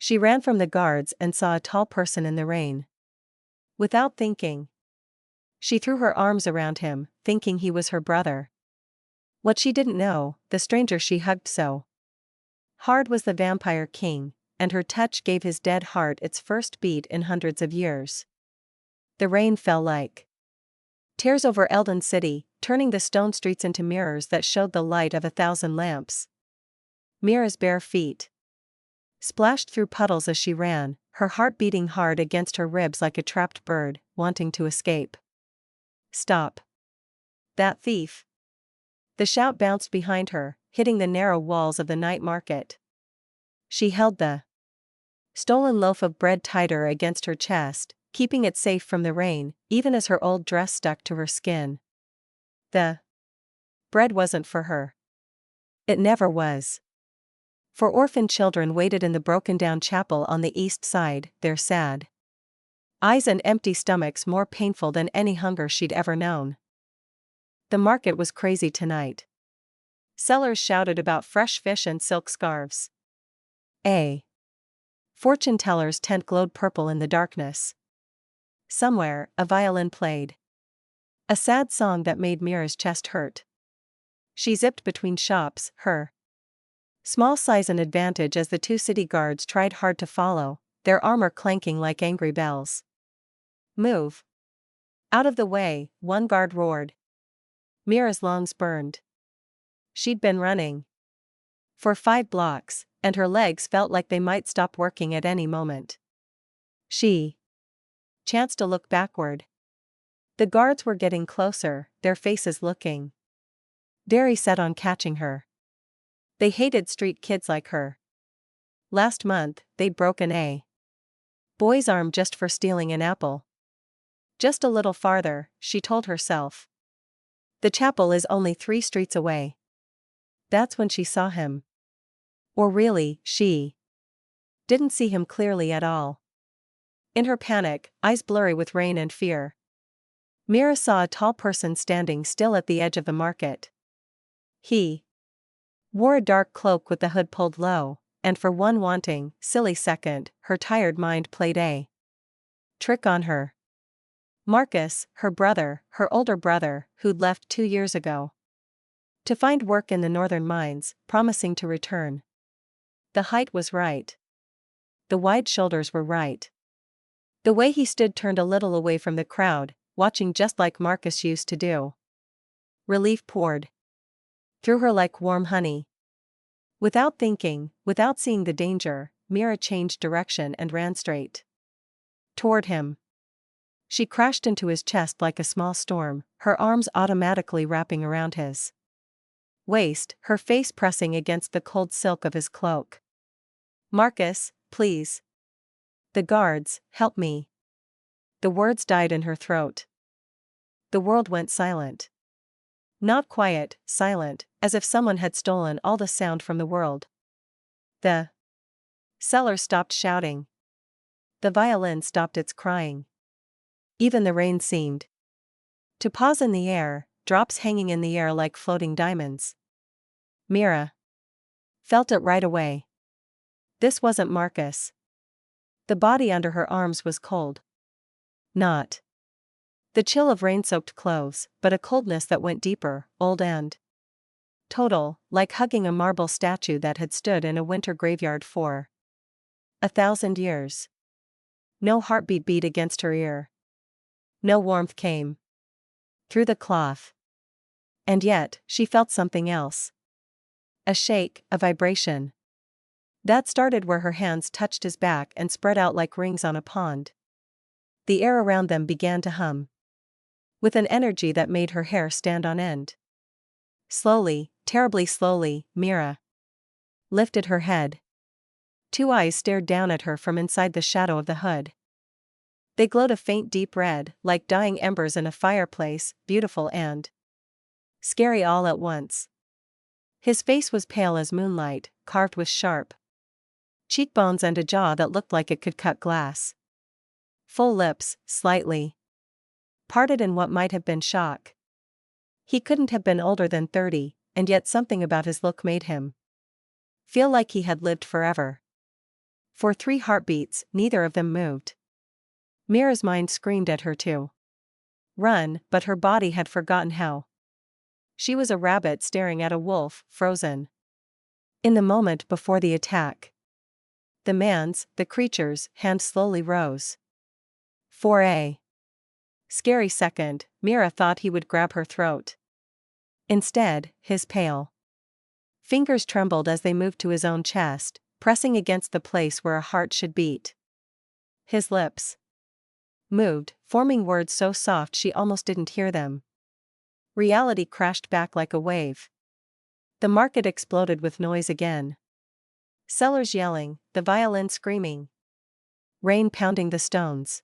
She ran from the guards and saw a tall person in the rain. Without thinking, she threw her arms around him, thinking he was her brother. What she didn't know, the stranger she hugged so hard was the Vampire King, and her touch gave his dead heart its first beat in hundreds of years. The rain fell like tears over Eldon City, turning the stone streets into mirrors that showed the light of 1,000 lamps. Mira's bare feet splashed through puddles as she ran, her heart beating hard against her ribs like a trapped bird, wanting to escape. Stop! That thief! The shout bounced behind her, hitting the narrow walls of the night market. She held the stolen loaf of bread tighter against her chest, keeping it safe from the rain, even as her old dress stuck to her skin. The bread wasn't for her. It never was. For orphan children waited in the broken-down chapel on the east side, their sad eyes and empty stomachs more painful than any hunger she'd ever known. The market was crazy tonight. Sellers shouted about fresh fish and silk scarves. A fortune teller's tent glowed purple in the darkness. Somewhere, a violin played a sad song that made Mira's chest hurt. She zipped between shops, her small size an advantage as the two city guards tried hard to follow, their armor clanking like angry bells. Move! Out of the way, one guard roared. Mira's lungs burned. She'd been running for 5 blocks, and her legs felt like they might stop working at any moment. She chanced to look backward. The guards were getting closer, their faces looking very set on catching her. They hated street kids like her. Last month, they'd broken a boy's arm just for stealing an apple. Just a little farther, she told herself. The chapel is only 3 streets away. That's when she saw him. Or really, she didn't see him clearly at all. In her panic, eyes blurry with rain and fear, Mira saw a tall person standing still at the edge of the market. He wore a dark cloak with the hood pulled low, and for one wanting, silly second, her tired mind played a trick on her. Marcus, her brother, her older brother, who'd left 2 years ago to find work in the northern mines, promising to return. The height was right. The wide shoulders were right. The way he stood turned a little away from the crowd, watching just like Marcus used to do. Relief poured through her like warm honey. Without thinking, without seeing the danger, Mira changed direction and ran straight toward him. She crashed into his chest like a small storm, her arms automatically wrapping around his waist, her face pressing against the cold silk of his cloak. Marcus, please. The guards, help me. The words died in her throat. The world went silent. Not quiet, silent, as if someone had stolen all the sound from the world. The seller stopped shouting. The violin stopped its crying. Even the rain seemed to pause in the air, drops hanging in the air like floating diamonds. Mira felt it right away. This wasn't Marcus. The body under her arms was cold. Not the chill of rain-soaked clothes, but a coldness that went deeper, old and total, like hugging a marble statue that had stood in a winter graveyard for 1,000 years. No heartbeat beat against her ear. No warmth came through the cloth. And yet, she felt something else. A shake, a vibration. That started where her hands touched his back and spread out like rings on a pond. The air around them began to hum with an energy that made her hair stand on end. Slowly, terribly slowly, Mira lifted her head. 2 eyes stared down at her from inside the shadow of the hood. They glowed a faint deep red, like dying embers in a fireplace, beautiful and scary all at once. His face was pale as moonlight, carved with sharp cheekbones and a jaw that looked like it could cut glass. Full lips, slightly parted in what might have been shock. He couldn't have been older than 30, and yet something about his look made him feel like he had lived forever. For 3 heartbeats, neither of them moved. Mira's mind screamed at her to run, but her body had forgotten how. She was a rabbit staring at a wolf, frozen. In the moment before the attack, the creature's hand slowly rose. For a scary second, Mira thought he would grab her throat. Instead, his pale fingers trembled as they moved to his own chest, pressing against the place where a heart should beat. His lips moved, forming words so soft she almost didn't hear them. Reality crashed back like a wave. The market exploded with noise again. Sellers yelling, the violin screaming, rain pounding the stones.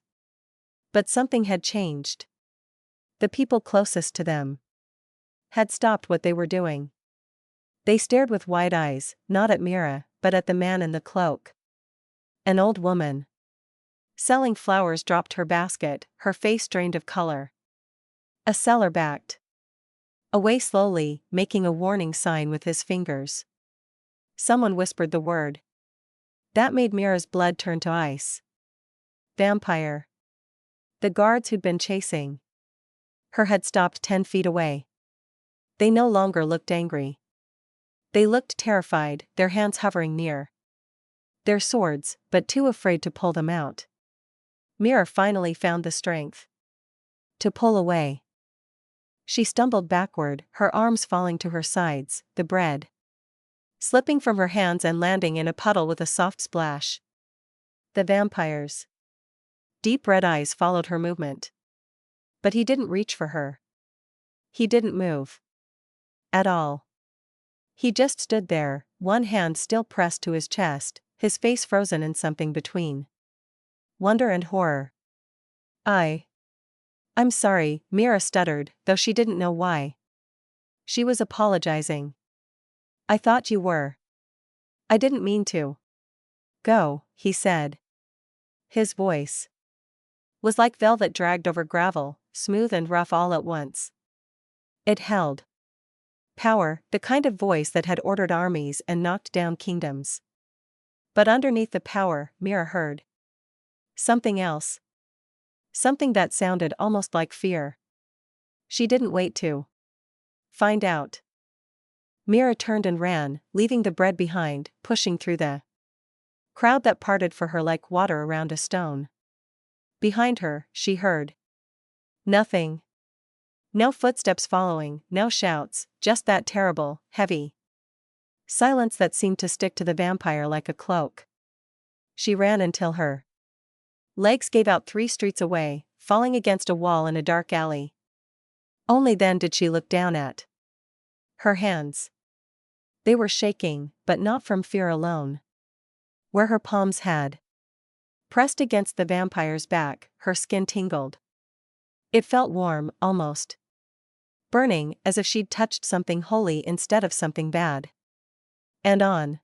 But something had changed. The people closest to them had stopped what they were doing. They stared with wide eyes, not at Mira, but at the man in the cloak. An old woman selling flowers dropped her basket, her face drained of color. A seller backed away slowly, making a warning sign with his fingers. Someone whispered the word. That made Mira's blood turn to ice. Vampire. The guards who'd been chasing her had stopped 10 feet away. They no longer looked angry. They looked terrified, their hands hovering near their swords, but too afraid to pull them out. Mira finally found the strength to pull away. She stumbled backward, her arms falling to her sides, the bread slipping from her hands and landing in a puddle with a soft splash. The vampire's deep red eyes followed her movement. But he didn't reach for her. He didn't move. At all. He just stood there, one hand still pressed to his chest, his face frozen in something between wonder and horror. I'm sorry, Mira stuttered, though she didn't know why. She was apologizing. I thought you were. I didn't mean to. Go, he said. His voice was like velvet dragged over gravel, smooth and rough all at once. It held power, the kind of voice that had ordered armies and knocked down kingdoms. But underneath the power, Mira heard something else. Something that sounded almost like fear. She didn't wait to find out. Mira turned and ran, leaving the bread behind, pushing through the crowd that parted for her like water around a stone. Behind her, she heard nothing. No footsteps following, no shouts, just that terrible, heavy silence that seemed to stick to the vampire like a cloak. She ran until her legs gave out 3 streets away, falling against a wall in a dark alley. Only then did she look down at her hands. They were shaking, but not from fear alone. Where her palms had pressed against the vampire's back, her skin tingled. It felt warm, almost burning, as if she'd touched something holy instead of something bad. And on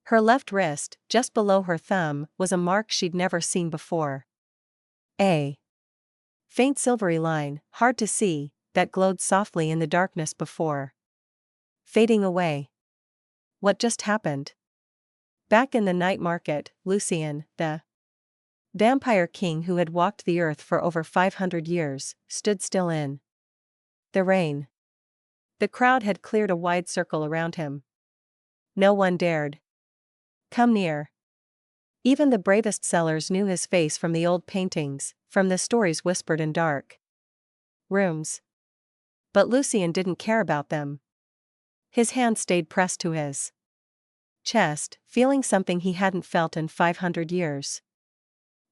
her left wrist, just below her thumb, was a mark she'd never seen before. A faint silvery line, hard to see, that glowed softly in the darkness before fading away. What just happened? Back in the night market, Lucian, the vampire king who had walked the earth for over 500 years, stood still in the rain. The crowd had cleared a wide circle around him. No one dared come near. Even the bravest sellers knew his face from the old paintings, from the stories whispered in dark rooms. But Lucian didn't care about them. His hand stayed pressed to his chest, feeling something he hadn't felt in 500 years.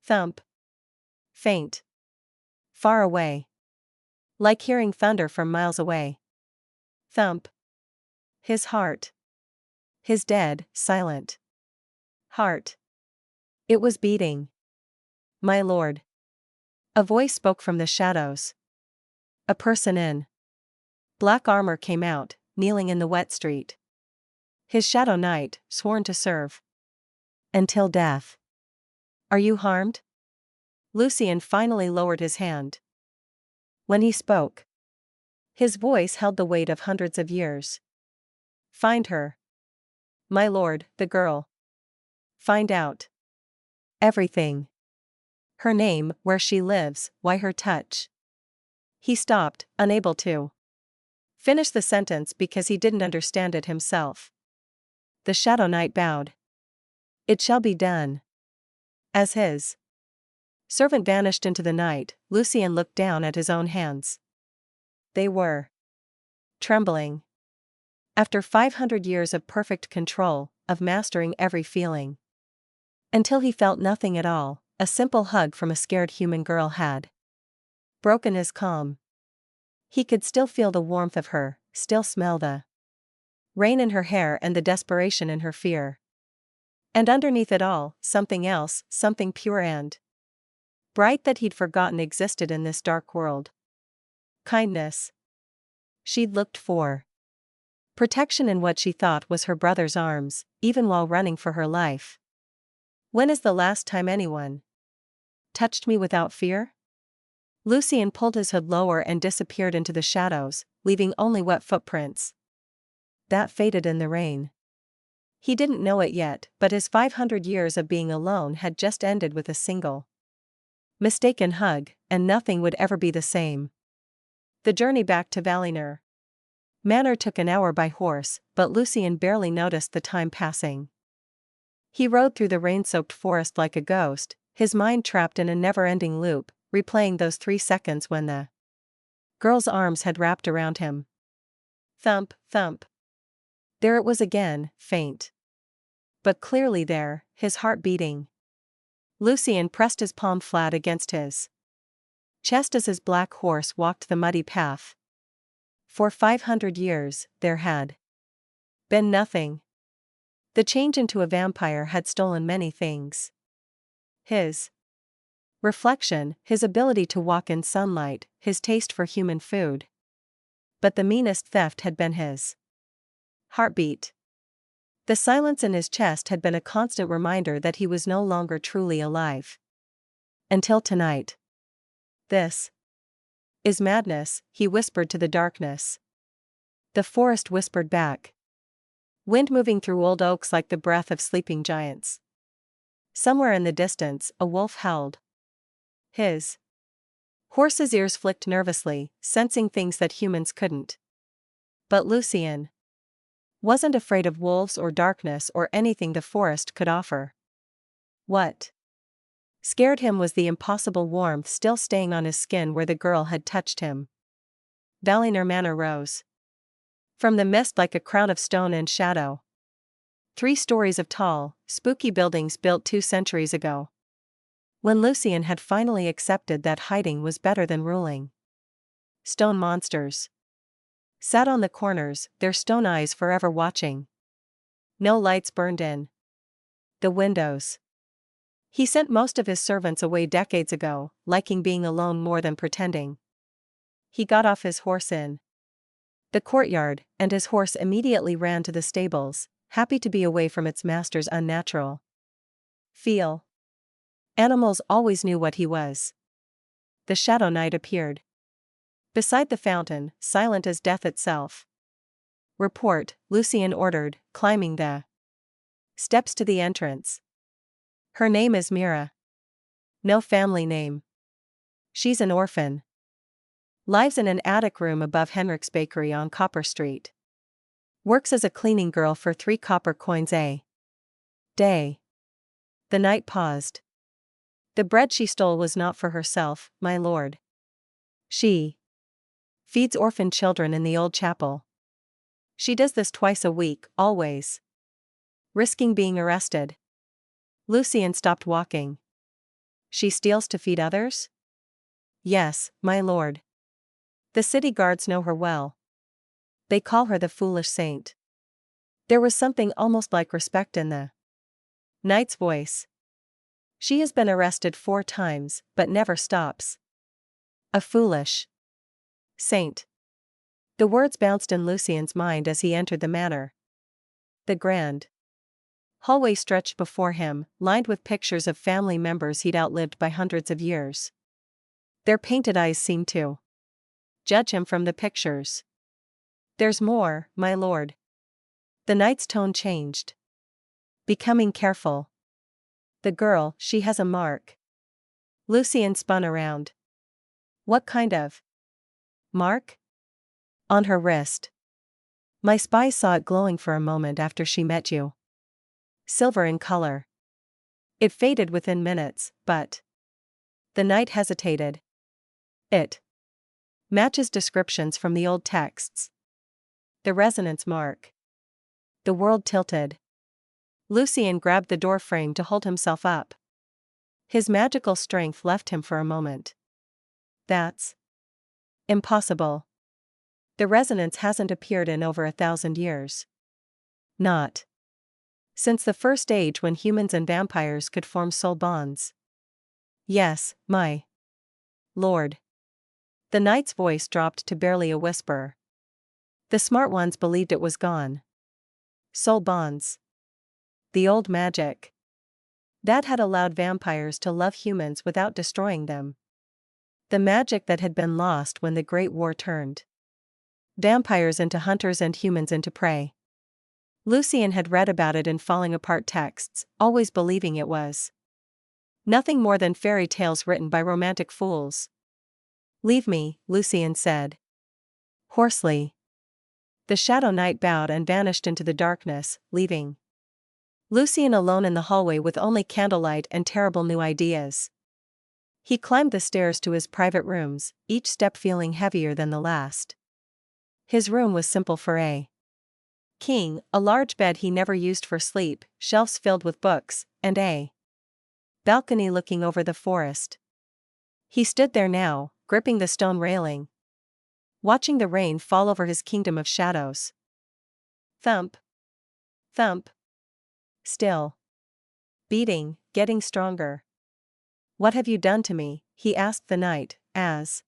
Thump. Faint. Far away. Like hearing thunder from miles away. Thump. His heart. His dead, silent heart. It was beating. My lord. A voice spoke from the shadows. A person in black armor came out, kneeling in the wet street. His shadow knight, sworn to serve until death. Are you harmed? Lucian finally lowered his hand. When he spoke, his voice held the weight of hundreds of years. Find her. My lord, the girl. Find out everything. Her name, where she lives, why her touch. He stopped, unable to finish the sentence because he didn't understand it himself. The Shadow Knight bowed. It shall be done. As his servant vanished into the night, Lucien looked down at his own hands. They were trembling. After 500 years of perfect control, of mastering every feeling. Until he felt nothing at all, a simple hug from a scared human girl had broken his calm. He could still feel the warmth of her, still smell the rain in her hair and the desperation in her fear. And underneath it all, something else, something pure and bright that he'd forgotten existed in this dark world. Kindness. She'd looked for protection in what she thought was her brother's arms, even while running for her life. When is the last time anyone touched me without fear? Lucien pulled his hood lower and disappeared into the shadows, leaving only wet footprints that faded in the rain. He didn't know it yet, but his 500 years of being alone had just ended with a single mistaken hug, and nothing would ever be the same. The journey back to Valinor Manor took an hour by horse, but Lucien barely noticed the time passing. He rode through the rain-soaked forest like a ghost, his mind trapped in a never-ending loop, replaying those 3 seconds when the girl's arms had wrapped around him. Thump, thump. There it was again, faint. But clearly there, his heart beating. Lucien pressed his palm flat against his chest as his black horse walked the muddy path. For 500 years, there had been nothing. The change into a vampire had stolen many things. His reflection, his ability to walk in sunlight, his taste for human food. But the meanest theft had been his heartbeat. The silence in his chest had been a constant reminder that he was no longer truly alive. Until tonight. This is madness, he whispered to the darkness. The forest whispered back. Wind moving through old oaks like the breath of sleeping giants. Somewhere in the distance, a wolf howled. His horse's ears flicked nervously, sensing things that humans couldn't. But Lucien wasn't afraid of wolves or darkness or anything the forest could offer. What scared him was the impossible warmth still staying on his skin where the girl had touched him. Valinor Manor rose from the mist like a crown of stone and shadow. 3 stories of tall, spooky buildings built 2 centuries ago. When Lucien had finally accepted that hiding was better than ruling. Stone monsters sat on the corners, their stone eyes forever watching. No lights burned in the windows. He sent most of his servants away decades ago, liking being alone more than pretending. He got off his horse in the courtyard, and his horse immediately ran to the stables, happy to be away from its master's unnatural feel. Animals always knew what he was. The Shadow Knight appeared beside the fountain, silent as death itself. Report, Lucien ordered, climbing the steps to the entrance. Her name is Mira. No family name. She's an orphan. Lives in an attic room above Henrik's bakery on Copper Street. Works as a cleaning girl for 3 copper coins a day. The knight paused. The bread she stole was not for herself, my lord. She feeds orphan children in the old chapel. She does this twice a week, always risking being arrested. Lucien stopped walking. She steals to feed others? Yes, my lord. The city guards know her well. They call her the foolish saint. There was something almost like respect in the knight's voice. She has been arrested 4 times, but never stops. A foolish saint. The words bounced in Lucien's mind as he entered the manor. The grand hallway stretched before him, lined with pictures of family members he'd outlived by hundreds of years. Their painted eyes seemed to judge him from the pictures. There's more, my lord. The knight's tone changed, becoming careful. The girl, she has a mark. Lucian spun around. What kind of mark? On her wrist. My spies saw it glowing for a moment after she met you. Silver in color. It faded within minutes, but. The knight hesitated. It matches descriptions from the old texts. The resonance mark. The world tilted. Lucian grabbed the door frame to hold himself up. His magical strength left him for a moment. That's impossible. The resonance hasn't appeared in over 1,000 years. Not since the first age when humans and vampires could form soul bonds. Yes, my lord. The knight's voice dropped to barely a whisper. The smart ones believed it was gone. Soul bonds. The old magic. That had allowed vampires to love humans without destroying them. The magic that had been lost when the Great War turned vampires into hunters and humans into prey. Lucian had read about it in falling apart texts, always believing it was nothing more than fairy tales written by romantic fools. Leave me, Lucian said. Hoarsely. The Shadow Knight bowed and vanished into the darkness, leaving Lucian alone in the hallway with only candlelight and terrible new ideas. He climbed the stairs to his private rooms, each step feeling heavier than the last. His room was simple for a king, a large bed he never used for sleep, shelves filled with books, and a balcony looking over the forest. He stood there now, gripping the stone railing, watching the rain fall over his kingdom of shadows. Thump. Thump. Still. Beating, getting stronger. What have you done to me? He asked the knight, as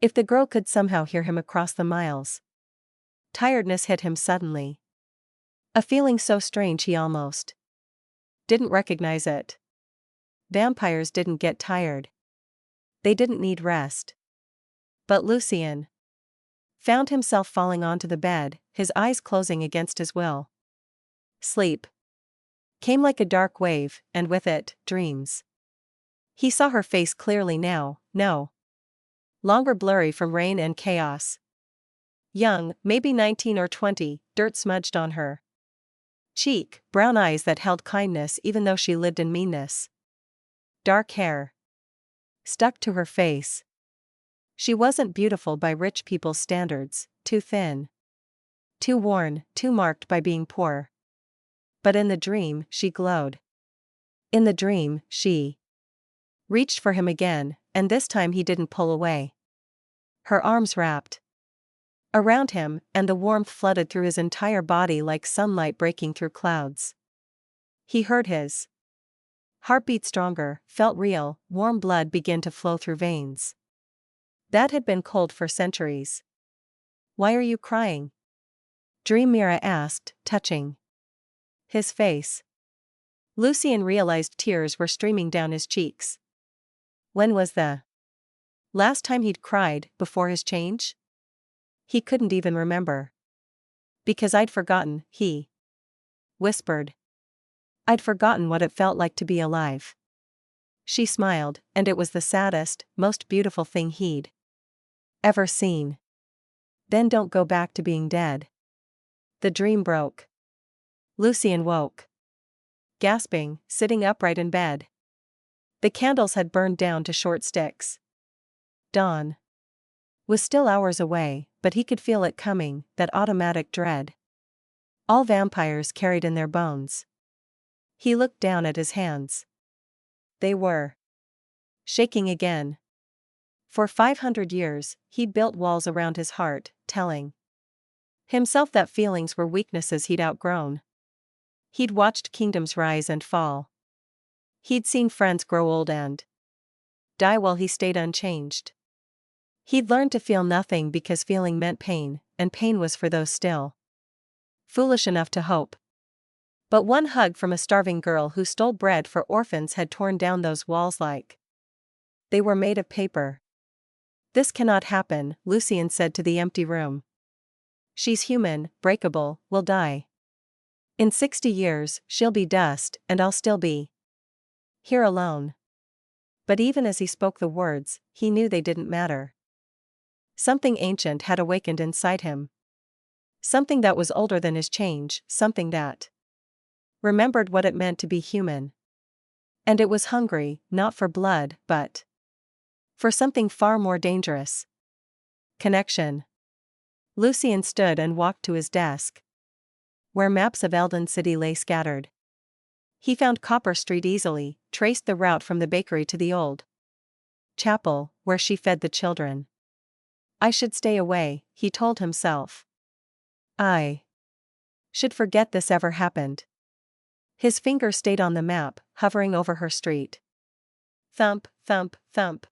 if the girl could somehow hear him across the miles. Tiredness hit him suddenly. A feeling so strange he almost didn't recognize it. Vampires didn't get tired. They didn't need rest. But Lucian found himself falling onto the bed, his eyes closing against his will. Sleep came like a dark wave, and with it, dreams. He saw her face clearly now, no longer blurry from rain and chaos. Young, maybe 19 or 20, dirt smudged on her cheek, brown eyes that held kindness even though she lived in meanness. Dark hair stuck to her face. She wasn't beautiful by rich people's standards, too thin, too worn, too marked by being poor. But in the dream, she glowed. In the dream, she reached for him again, and this time he didn't pull away. Her arms wrapped around him, and the warmth flooded through his entire body like sunlight breaking through clouds. He heard his heartbeat stronger, felt real, warm blood begin to flow through veins that had been cold for centuries. Why are you crying? Dream Mira asked, touching his face. Lucian realized tears were streaming down his cheeks. When was the last time he'd cried, before his change? He couldn't even remember. Because I'd forgotten, he whispered. I'd forgotten what it felt like to be alive. She smiled, and it was the saddest, most beautiful thing he'd ever seen. Then don't go back to being dead. The dream broke. Lucian woke. Gasping, sitting upright in bed. The candles had burned down to short sticks. Dawn was still hours away, but he could feel it coming, that automatic dread all vampires carried in their bones. He looked down at his hands. They were shaking again. For 500 years, he'd built walls around his heart, telling himself that feelings were weaknesses he'd outgrown. He'd watched kingdoms rise and fall. He'd seen friends grow old and die while he stayed unchanged. He'd learned to feel nothing because feeling meant pain, and pain was for those still foolish enough to hope. But one hug from a starving girl who stole bread for orphans had torn down those walls like they were made of paper. This cannot happen, Lucian said to the empty room. She's human, breakable, will die. In 60 years, she'll be dust, and I'll still be Here alone. But even as he spoke the words, he knew they didn't matter. Something ancient had awakened inside him. Something that was older than his change, something that remembered what it meant to be human. And it was hungry, not for blood, but for something far more dangerous. Connection. Lucian stood and walked to his desk, where maps of Eldon City lay scattered. He found Copper Street easily, traced the route from the bakery to the old chapel, where she fed the children. I should stay away, he told himself. I should forget this ever happened. His finger stayed on the map, hovering over her street. Thump, thump, thump.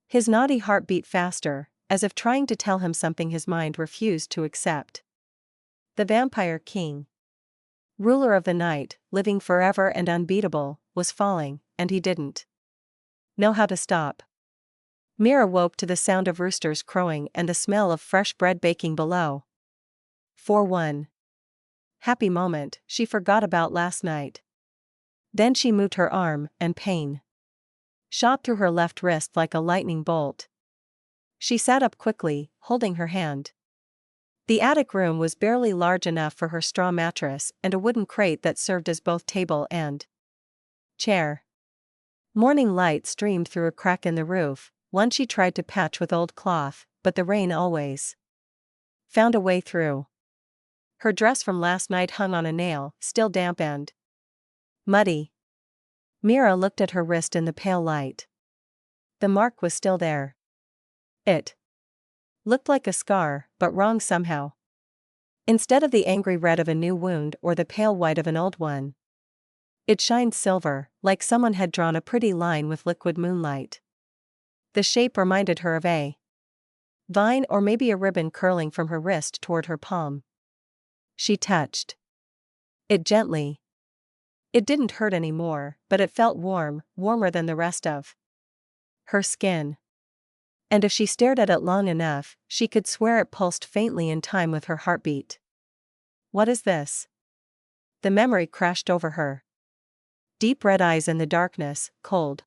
His naughty heart beat faster, as if trying to tell him something his mind refused to accept. The Vampire King, ruler of the night, living forever and unbeatable, was falling, and he didn't know how to stop. Mira woke to the sound of roosters crowing and the smell of fresh bread baking below. For one happy moment, she forgot about last night. Then she moved her arm, and pain shot through her left wrist like a lightning bolt. She sat up quickly, holding her hand. The attic room was barely large enough for her straw mattress and a wooden crate that served as both table and chair. Morning light streamed through a crack in the roof, one she tried to patch with old cloth, but the rain always found a way through. Her dress from last night hung on a nail, still damp and muddy. Mira looked at her wrist in the pale light. The mark was still there. It looked like a scar, but wrong somehow. Instead of the angry red of a new wound or the pale white of an old one, it shined silver, like someone had drawn a pretty line with liquid moonlight. The shape reminded her of a vine or maybe a ribbon curling from her wrist toward her palm. She touched it gently. It didn't hurt anymore, but it felt warm, warmer than the rest of her skin. And if she stared at it long enough, she could swear it pulsed faintly in time with her heartbeat. What is this? The memory crashed over her. Deep red eyes in the darkness, cold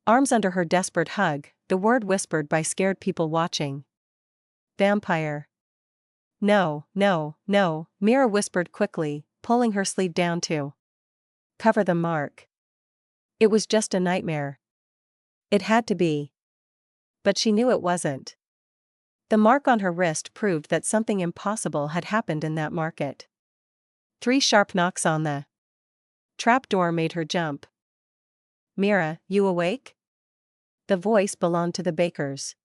arms under her desperate hug, the word whispered by scared people watching. Vampire. No, no, no, Mira whispered quickly, pulling her sleeve down to cover the mark. It was just a nightmare. It had to be. But she knew it wasn't. The mark on her wrist proved that something impossible had happened in that market. 3 sharp knocks on the trapdoor made her jump. Mira, you awake? The voice belonged to the baker's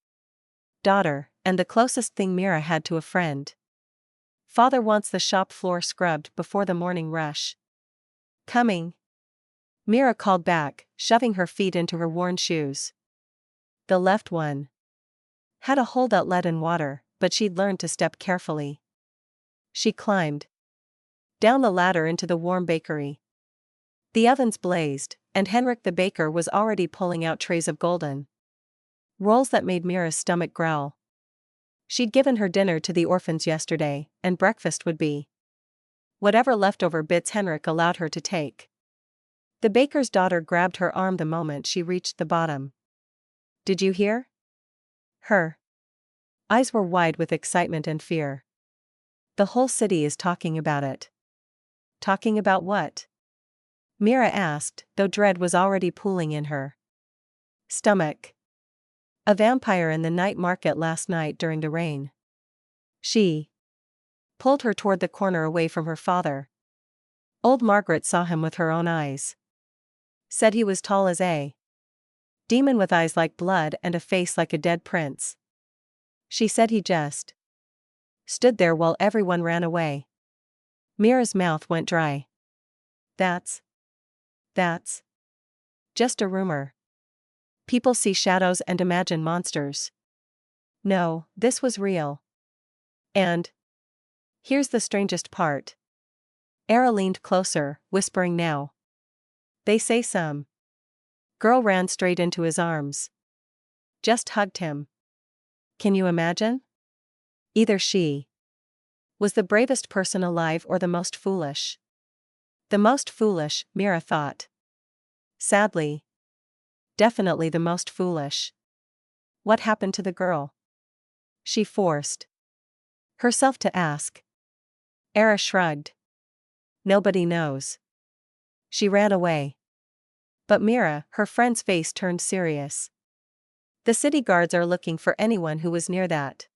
daughter, and the closest thing Mira had to a friend. Father wants the shop floor scrubbed before the morning rush. Coming. Mira called back, shoving her feet into her worn shoes. The left one had a hole that let in water, but she'd learned to step carefully. She climbed down the ladder into the warm bakery. The ovens blazed, and Henrik the baker was already pulling out trays of golden rolls that made Mira's stomach growl. She'd given her dinner to the orphans yesterday, and breakfast would be whatever leftover bits Henrik allowed her to take. The baker's daughter grabbed her arm the moment she reached the bottom. Did you hear? Her eyes were wide with excitement and fear. The whole city is talking about it. Talking about what? Mira asked, though dread was already pooling in her stomach. A vampire in the night market last night during the rain. She pulled her toward the corner away from her father. Old Margaret saw him with her own eyes. Said he was tall as a demon with eyes like blood and a face like a dead prince. She said he just stood there while everyone ran away. Mira's mouth went dry. That's just a rumor. People see shadows and imagine monsters. No, this was real. And here's the strangest part. Era leaned closer, whispering now. They say some girl ran straight into his arms. Just hugged him. Can you imagine? Either she was the bravest person alive or the most foolish. The most foolish, Mira thought. Sadly. Definitely the most foolish. What happened to the girl? She forced herself to ask. Era shrugged. Nobody knows. She ran away. But Mira, her friend's face turned serious. The city guards are looking for anyone who was near that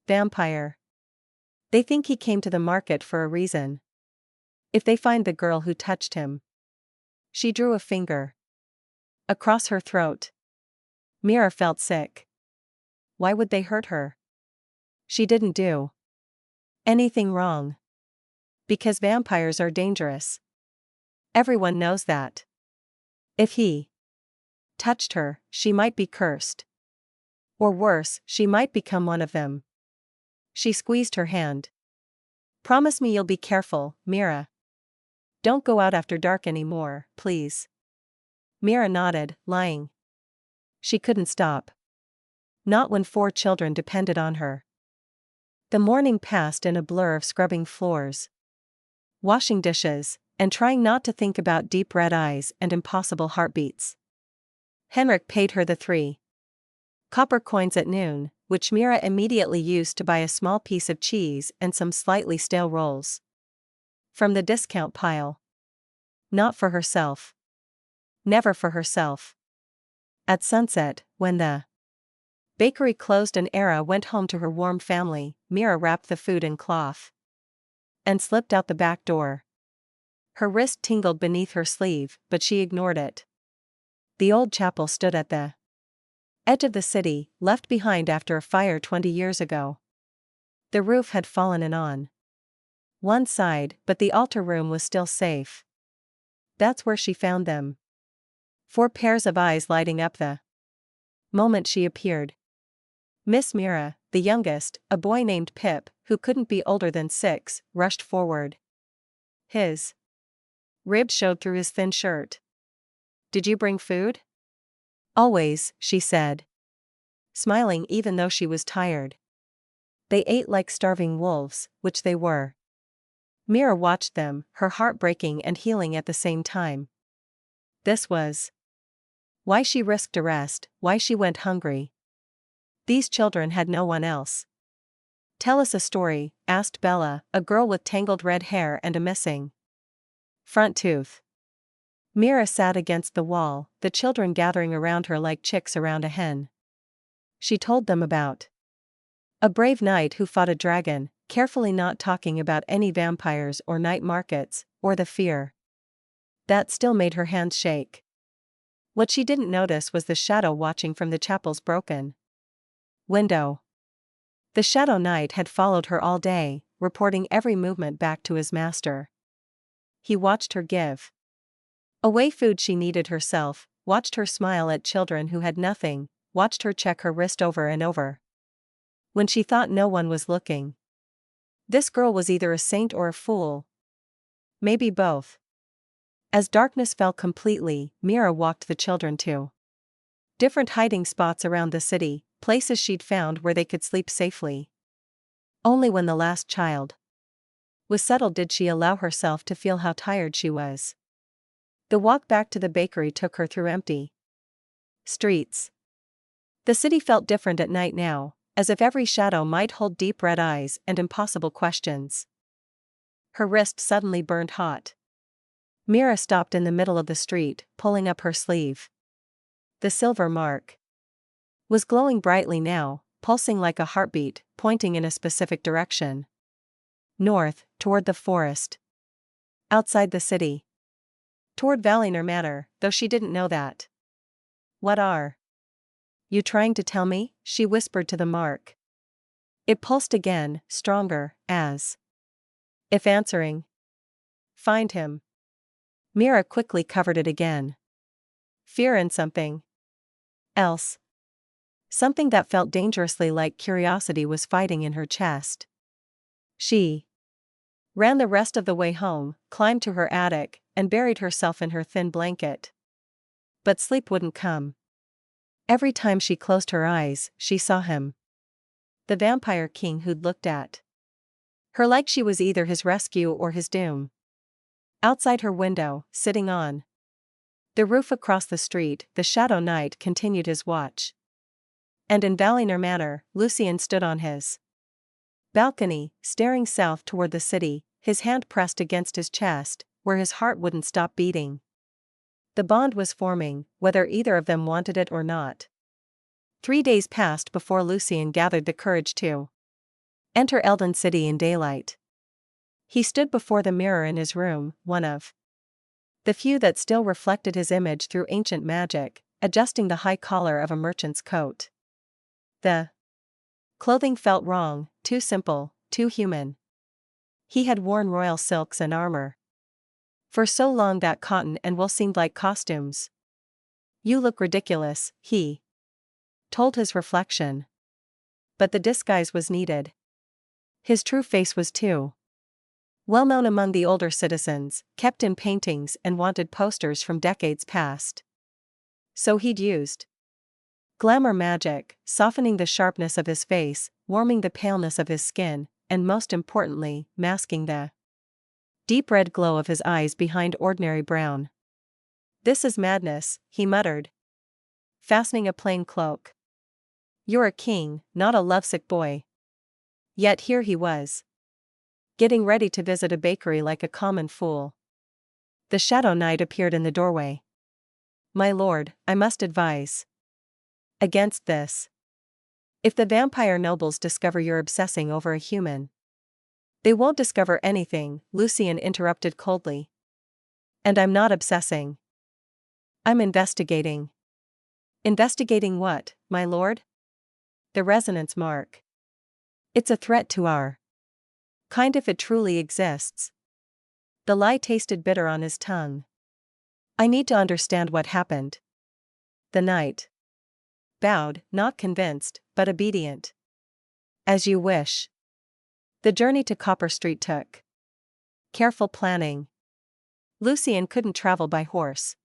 vampire. They think he came to the market for a reason. If they find the girl who touched him. She drew a finger across her throat. Mira felt sick. Why would they hurt her? She didn't do anything wrong. Because vampires are dangerous. Everyone knows that. If he touched her, she might be cursed. Or worse, she might become one of them. She squeezed her hand. Promise me you'll be careful, Mira. Don't go out after dark anymore, please. Mira nodded, lying. She couldn't stop. Not when 4 children depended on her. The morning passed in a blur of scrubbing floors, washing dishes, and trying not to think about deep red eyes and impossible heartbeats. Henrik paid her the 3 copper coins at noon, which Mira immediately used to buy a small piece of cheese and some slightly stale rolls. From the discount pile. Not for herself. Never for herself. At sunset, when the bakery closed and Era went home to her warm family, Mira wrapped the food in cloth and slipped out the back door. Her wrist tingled beneath her sleeve, but she ignored it. The old chapel stood at the edge of the city, left behind after a fire 20 years ago. The roof had fallen in on one side, but the altar room was still safe. That's where she found them. 4 pairs of eyes lighting up the moment she appeared. Miss Mira, the youngest, a boy named Pip, who couldn't be older than 6, rushed forward. His ribs showed through his thin shirt. Did you bring food? Always, she said, smiling even though she was tired. They ate like starving wolves, which they were. Mira watched them, her heart breaking and healing at the same time. This was why she risked arrest, why she went hungry. These children had no one else. Tell us a story, asked Bella, a girl with tangled red hair and a missing front tooth. Mira sat against the wall, the children gathering around her like chicks around a hen. She told them about a brave knight who fought a dragon, carefully not talking about any vampires or night markets, or the fear that still made her hands shake. What she didn't notice was the shadow watching from the chapel's broken window. The Shadow Knight had followed her all day, reporting every movement back to his master. He watched her give away food she needed herself, watched her smile at children who had nothing, watched her check her wrist over and over when she thought no one was looking. This girl was either a saint or a fool. Maybe both. As darkness fell completely, Mira walked the children to different hiding spots around the city, places she'd found where they could sleep safely. Only when the last child was settled did she allow herself to feel how tired she was. The walk back to the bakery took her through empty streets. The city felt different at night now, as if every shadow might hold deep red eyes and impossible questions. Her wrist suddenly burned hot. Mira stopped in the middle of the street, pulling up her sleeve. The silver mark was glowing brightly now, pulsing like a heartbeat, pointing in a specific direction. North, toward the forest. Outside the city. Toward Valinor Manor, though she didn't know that. What are you trying to tell me? She whispered to the mark. It pulsed again, stronger, as if answering. Find him. Mira quickly covered it again. Fear and something else. Something that felt dangerously like curiosity was fighting in her chest. She ran the rest of the way home, climbed to her attic, and buried herself in her thin blanket. But sleep wouldn't come. Every time she closed her eyes, she saw him. The vampire king who'd looked at her like she was either his rescue or his doom. Outside her window, sitting on The roof across the street, the Shadow Knight continued his watch. And in Valinor Manor, Lucian stood on his balcony, staring south toward the city, his hand pressed against his chest, where his heart wouldn't stop beating. The bond was forming, whether either of them wanted it or not. 3 days passed before Lucian gathered the courage to enter Eldon City in daylight. He stood before the mirror in his room, one of the few that still reflected his image through ancient magic, adjusting the high collar of a merchant's coat. The clothing felt wrong, too simple, too human. He had worn royal silks and armor for so long that cotton and wool seemed like costumes. "You look ridiculous," he told his reflection. But the disguise was needed. His true face was too well known among the older citizens, kept in paintings and wanted posters from decades past. So he'd used glamour magic, softening the sharpness of his face, warming the paleness of his skin, and most importantly, masking the deep red glow of his eyes behind ordinary brown. "This is madness," he muttered, fastening a plain cloak. "You're a king, not a lovesick boy." Yet here he was, getting ready to visit a bakery like a common fool. The Shadow Knight appeared in the doorway. "My lord, I must advise against this. If the vampire nobles discover you're obsessing over a human—" "They won't discover anything," Lucian interrupted coldly. "And I'm not obsessing. I'm investigating." "Investigating what, my lord?" "The resonance mark. It's a threat to our kind if it truly exists." The lie tasted bitter on his tongue. "I need to understand what happened." The knight bowed, not convinced, but obedient. "As you wish." The journey to Copper Street took careful planning. Lucian couldn't travel by horse.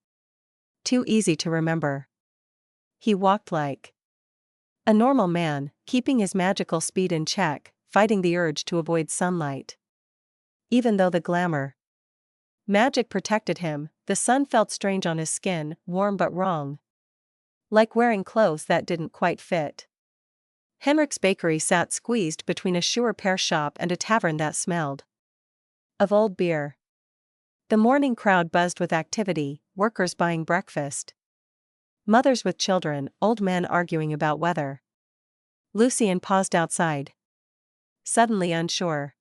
Too easy to remember. He walked like a normal man, keeping his magical speed in check, fighting the urge to avoid sunlight. Even though the glamour magic protected him, the sun felt strange on his skin, warm but wrong. Like wearing clothes that didn't quite fit. Henrik's bakery sat squeezed between a sure pear shop and a tavern that smelled of old beer. The morning crowd buzzed with activity, workers buying breakfast, mothers with children, old men arguing about weather. Lucian paused outside, suddenly unsure.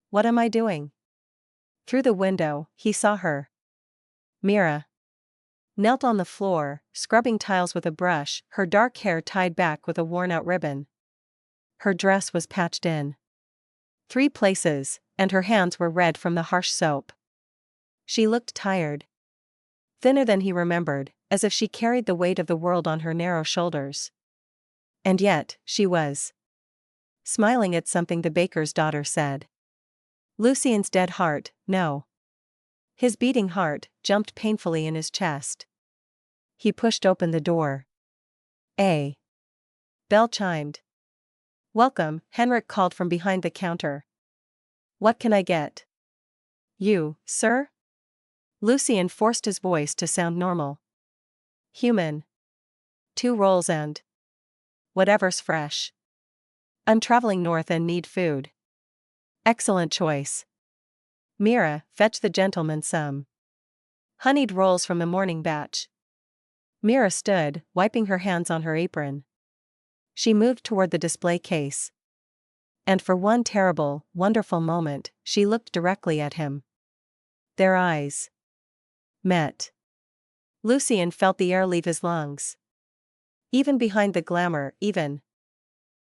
What am I doing? Through the window, he saw her. Mira knelt on the floor, scrubbing tiles with a brush, her dark hair tied back with a worn-out ribbon. Her dress was patched in 3 places, and her hands were red from the harsh soap. She looked tired. Thinner than he remembered, as if she carried the weight of the world on her narrow shoulders. And yet, she was smiling at something the baker's daughter said. Lucian's dead heart, no. His beating heart jumped painfully in his chest. He pushed open the door. A bell chimed. "Welcome," Henrik called from behind the counter. "What can I get you, sir?" Lucian forced his voice to sound normal. "Human. 2 rolls and whatever's fresh. I'm traveling north and need food." "Excellent choice. Mira, fetch the gentleman some honeyed rolls from the morning batch." Mira stood, wiping her hands on her apron. She moved toward the display case. And for one terrible, wonderful moment, she looked directly at him. Their eyes met. Lucian felt the air leave his lungs. Even behind the glamour, even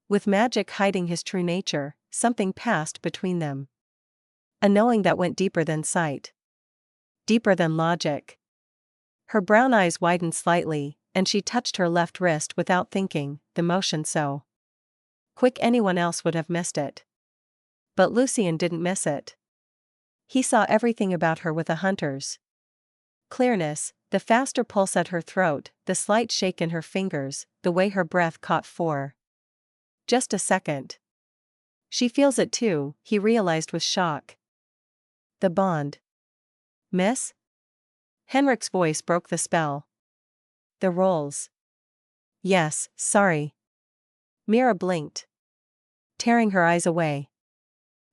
with magic hiding his true nature, something passed between them. A knowing that went deeper than sight. Deeper than logic. Her brown eyes widened slightly, and she touched her left wrist without thinking, the motion so quick anyone else would have missed it. But Lucian didn't miss it. He saw everything about her with a hunter's clearness, the faster pulse at her throat, the slight shake in her fingers, the way her breath caught for just a second. She feels it too, he realized with shock. The bond. Miss? Henrik's voice broke the spell. The rolls. Yes, sorry. Mira blinked, tearing her eyes away.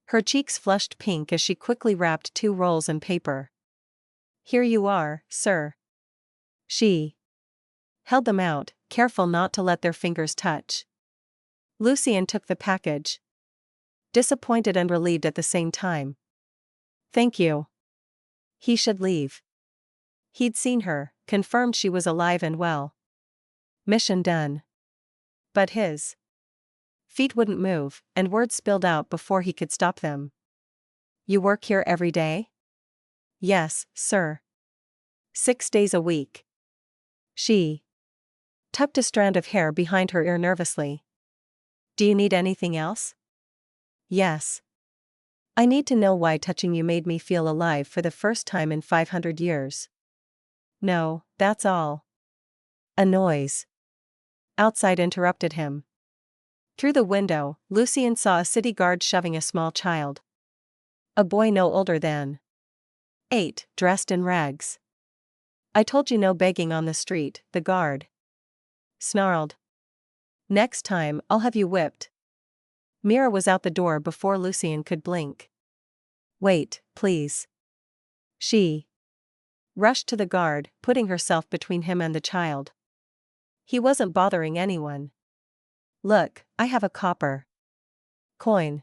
Her cheeks flushed pink as she quickly wrapped 2 rolls in paper. Here you are, sir. She held them out, careful not to let their fingers touch. Lucien took the package, disappointed and relieved at the same time. Thank you. He should leave. He'd seen her, confirmed she was alive and well. Mission done. But his feet wouldn't move, and words spilled out before he could stop them. You work here every day? Yes, sir. 6 days a week. She tucked a strand of hair behind her ear nervously. Do you need anything else? Yes. I need to know why touching you made me feel alive for the first time in 500 years. No, that's all. A noise outside interrupted him. Through the window, Lucien saw a city guard shoving a small child. A boy no older than 8, dressed in rags. I told you no begging on the street, the guard snarled. Next time, I'll have you whipped. Mira was out the door before Lucien could blink. Wait, please. She rushed to the guard, putting herself between him and the child. He wasn't bothering anyone. Look, I have a copper coin.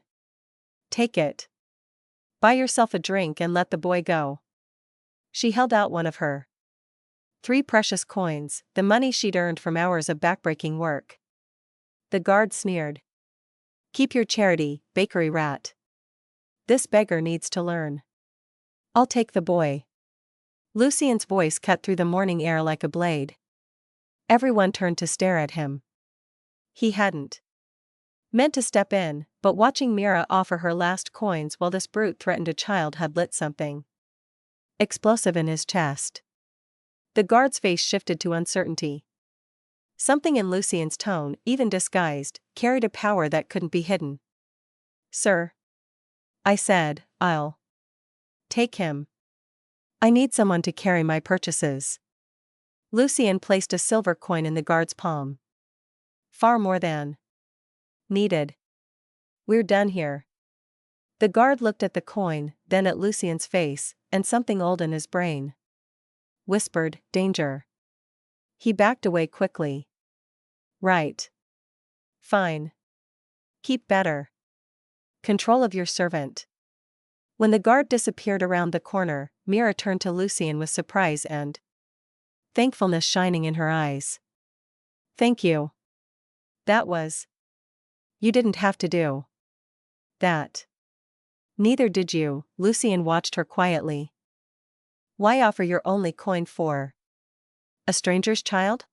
Take it. Buy yourself a drink and let the boy go. She held out one of her 3 precious coins, the money she'd earned from hours of backbreaking work. The guard sneered. Keep your charity, bakery rat. This beggar needs to learn. I'll take the boy. Lucien's voice cut through the morning air like a blade. Everyone turned to stare at him. He hadn't meant to step in, but watching Mira offer her last coins while this brute threatened a child had lit something explosive in his chest. The guard's face shifted to uncertainty. Something in Lucien's tone, even disguised, carried a power that couldn't be hidden. Sir. I said, I'll take him. I need someone to carry my purchases. Lucien placed a silver coin in the guard's palm. Far more than needed. We're done here. The guard looked at the coin, then at Lucien's face, and something old in his brain whispered, danger. He backed away quickly. Right. Fine. Keep better control of your servant. When the guard disappeared around the corner, Mira turned to Lucien with surprise and thankfulness shining in her eyes. Thank you. That was. You didn't have to do that. Neither did you. Lucien watched her quietly. Why offer your only coin for a stranger's child?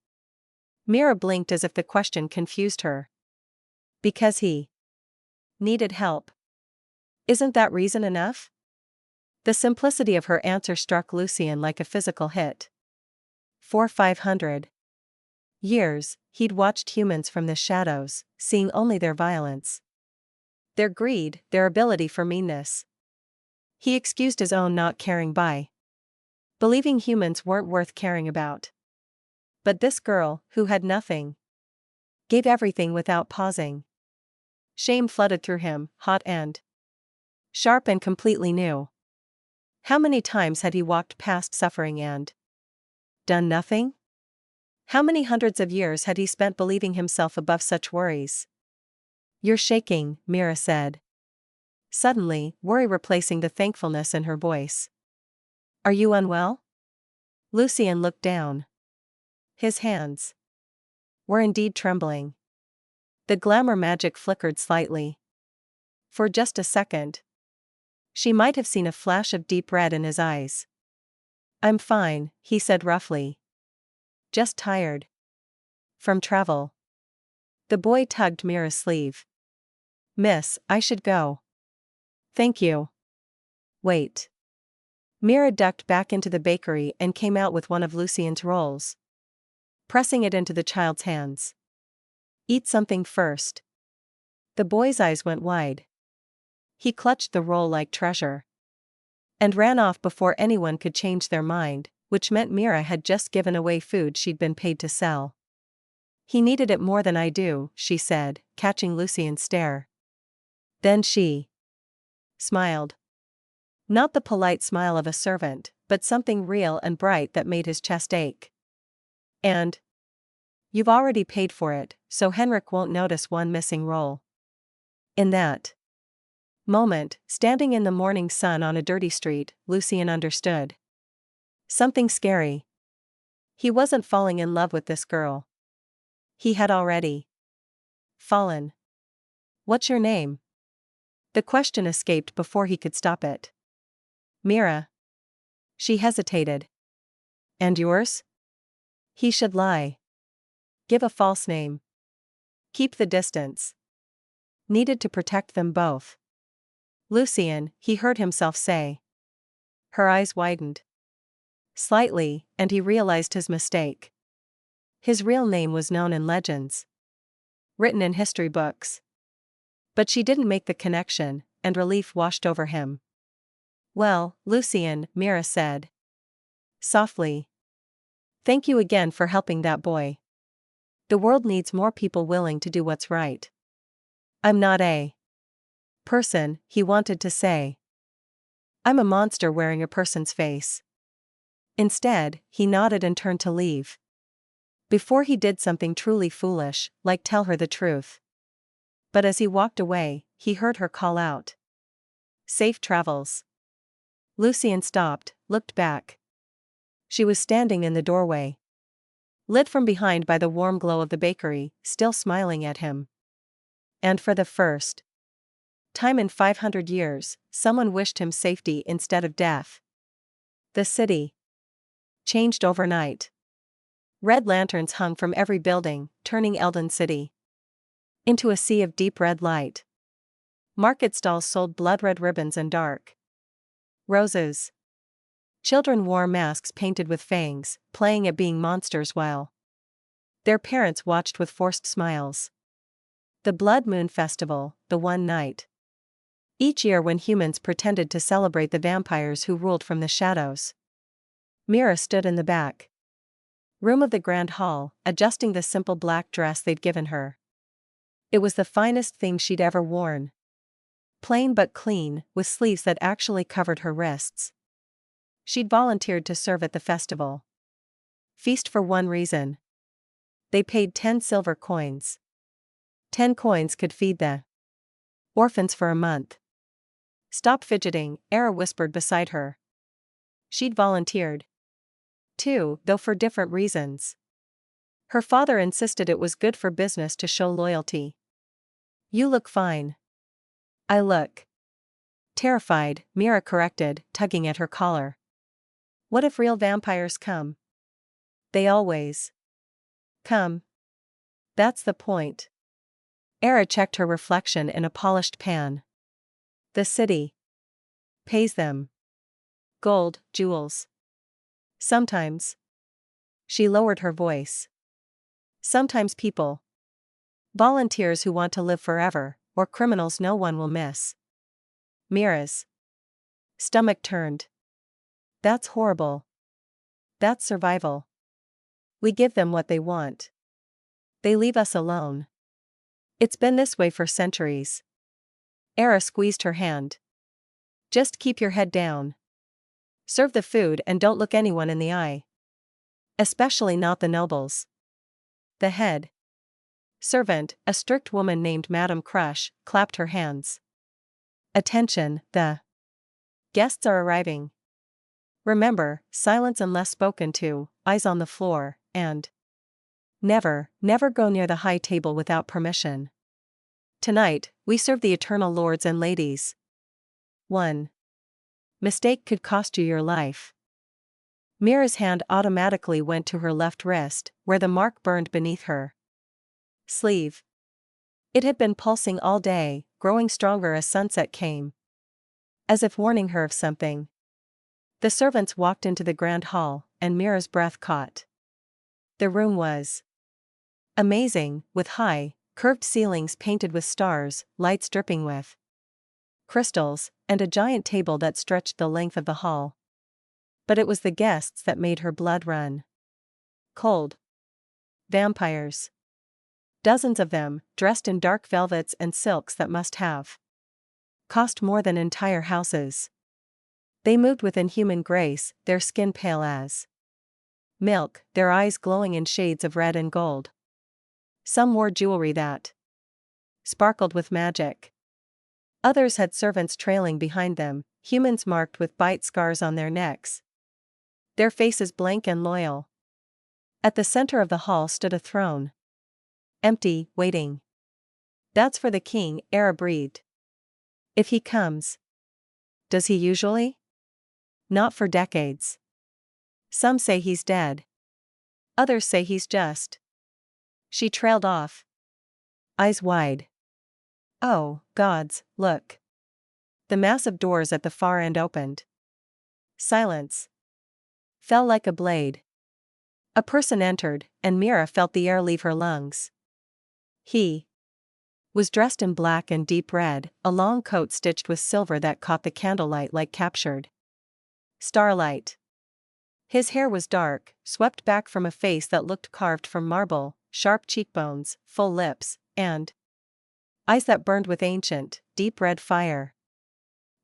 Mira blinked as if the question confused her. Because he needed help. Isn't that reason enough? The simplicity of her answer struck Lucien like a physical hit. For 500 years, he'd watched humans from the shadows, seeing only their violence, their greed, their ability for meanness. He excused his own not caring by believing humans weren't worth caring about. But this girl, who had nothing, gave everything without pausing. Shame flooded through him, hot and sharp and completely new. How many times had he walked past suffering and done nothing? How many hundreds of years had he spent believing himself above such worries? You're shaking, Mira said. Suddenly, worry replacing the thankfulness in her voice. Are you unwell? Lucien looked down. His hands were indeed trembling. The glamour magic flickered slightly. For just a second, she might have seen a flash of deep red in his eyes. I'm fine, he said roughly. Just tired. From travel. The boy tugged Mira's sleeve. Miss, I should go. Thank you. Wait. Mira ducked back into the bakery and came out with one of Lucien's rolls, pressing it into the child's hands. Eat something first. The boy's eyes went wide. He clutched the roll like treasure and ran off before anyone could change their mind, which meant Mira had just given away food she'd been paid to sell. He needed it more than I do, she said, catching Lucien's stare. Then she smiled. Not the polite smile of a servant, but something real and bright that made his chest ache. And you've already paid for it, so Henrik won't notice one missing roll. In that moment, standing in the morning sun on a dirty street, Lucien understood something scary. He wasn't falling in love with this girl. He had already fallen. What's your name? The question escaped before he could stop it. Mira. She hesitated. And yours? He should lie. Give a false name. Keep the distance. Needed to protect them both. Lucien, he heard himself say. Her eyes widened slightly, and he realized his mistake. His real name was known in legends, written in history books. But she didn't make the connection, and relief washed over him. Well, Lucien, Mira said softly. Thank you again for helping that boy. The world needs more people willing to do what's right. I'm not a person, he wanted to say. I'm a monster wearing a person's face. Instead, he nodded and turned to leave. Before he did something truly foolish, like tell her the truth. But as he walked away, he heard her call out. Safe travels. Lucien stopped, looked back. She was standing in the doorway, lit from behind by the warm glow of the bakery, still smiling at him. And for the first time in 500 years, someone wished him safety instead of death. The city changed overnight. Red lanterns hung from every building, turning Eldon City into a sea of deep red light. Market stalls sold blood-red ribbons and dark roses. Children wore masks painted with fangs, playing at being monsters while their parents watched with forced smiles. The Blood Moon Festival, the one night each year when humans pretended to celebrate the vampires who ruled from the shadows. Mira stood in the back room of the grand hall, adjusting the simple black dress they'd given her. It was the finest thing she'd ever worn. Plain but clean, with sleeves that actually covered her wrists. She'd volunteered to serve at the festival feast for one reason. They paid 10 silver coins. 10 coins could feed the orphans for a month. Stop fidgeting, Era whispered beside her. She'd volunteered too, though for different reasons. Her father insisted it was good for business to show loyalty. You look fine. I look terrified, Mira corrected, tugging at her collar. What if real vampires come? They always come. That's the point. Era checked her reflection in a polished pan. The city pays them gold, jewels. Sometimes. She lowered her voice. Sometimes people. Volunteers who want to live forever, or criminals no one will miss. Mira's stomach turned. That's horrible. That's survival. We give them what they want. They leave us alone. It's been this way for centuries. Era squeezed her hand. Just keep your head down. Serve the food and don't look anyone in the eye. Especially not the nobles. The head servant, a strict woman named Madame Crush, clapped her hands. Attention, the guests are arriving. Remember, silence unless spoken to, eyes on the floor, and never, never go near the high table without permission. Tonight, we serve the eternal lords and ladies. One mistake could cost you your life. Mira's hand automatically went to her left wrist, where the mark burned beneath her sleeve. It had been pulsing all day, growing stronger as sunset came. As if warning her of something. The servants walked into the grand hall, and Mira's breath caught. The room was amazing, with high, curved ceilings painted with stars, lights dripping with crystals, and a giant table that stretched the length of the hall. But it was the guests that made her blood run cold. Vampires. Dozens of them, dressed in dark velvets and silks that must have cost more than entire houses. They moved with inhuman grace, their skin pale as milk, their eyes glowing in shades of red and gold. Some wore jewelry that sparkled with magic. Others had servants trailing behind them, humans marked with bite scars on their necks, their faces blank and loyal. At the center of the hall stood a throne. Empty, waiting. That's for the king, Era breathed. If he comes. Does he usually? Not for decades. Some say he's dead. Others say he's just. She trailed off. Eyes wide. Oh, gods, look. The massive doors at the far end opened. Silence fell like a blade. A person entered, and Mira felt the air leave her lungs. He was dressed in black and deep red, a long coat stitched with silver that caught the candlelight like captured starlight. His hair was dark, swept back from a face that looked carved from marble, sharp cheekbones, full lips, and eyes that burned with ancient, deep red fire.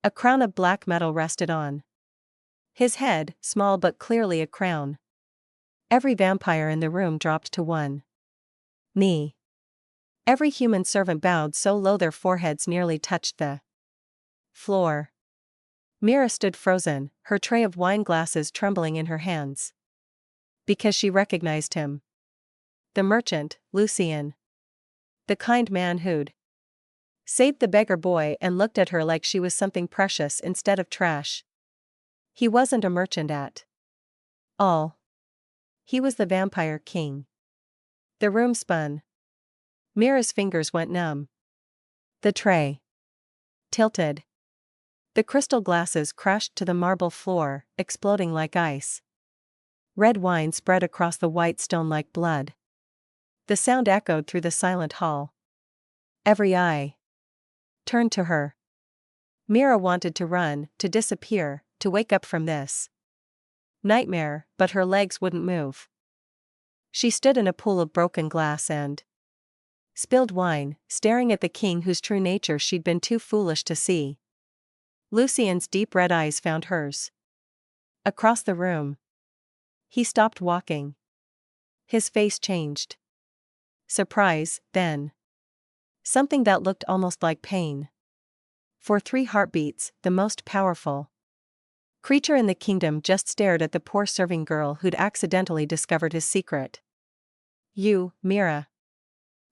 A crown of black metal rested on his head, small but clearly a crown. Every vampire in the room dropped to one knee. Every human servant bowed so low their foreheads nearly touched the floor. Mira stood frozen, her tray of wine glasses trembling in her hands. Because she recognized him. The merchant, Lucien. The kind man who'd saved the beggar boy and looked at her like she was something precious instead of trash. He wasn't a merchant at all. He was the vampire king. The room spun. Mira's fingers went numb. The tray tilted. The crystal glasses crashed to the marble floor, exploding like ice. Red wine spread across the white stone like blood. The sound echoed through the silent hall. Every eye turned to her. Mira wanted to run, to disappear, to wake up from this nightmare, but her legs wouldn't move. She stood in a pool of broken glass and spilled wine, staring at the king whose true nature she'd been too foolish to see. Lucien's deep red eyes found hers. Across the room. He stopped walking. His face changed. Surprise, then. Something that looked almost like pain. For 3 heartbeats, the most powerful creature in the kingdom just stared at the poor serving girl who'd accidentally discovered his secret. You, Mira.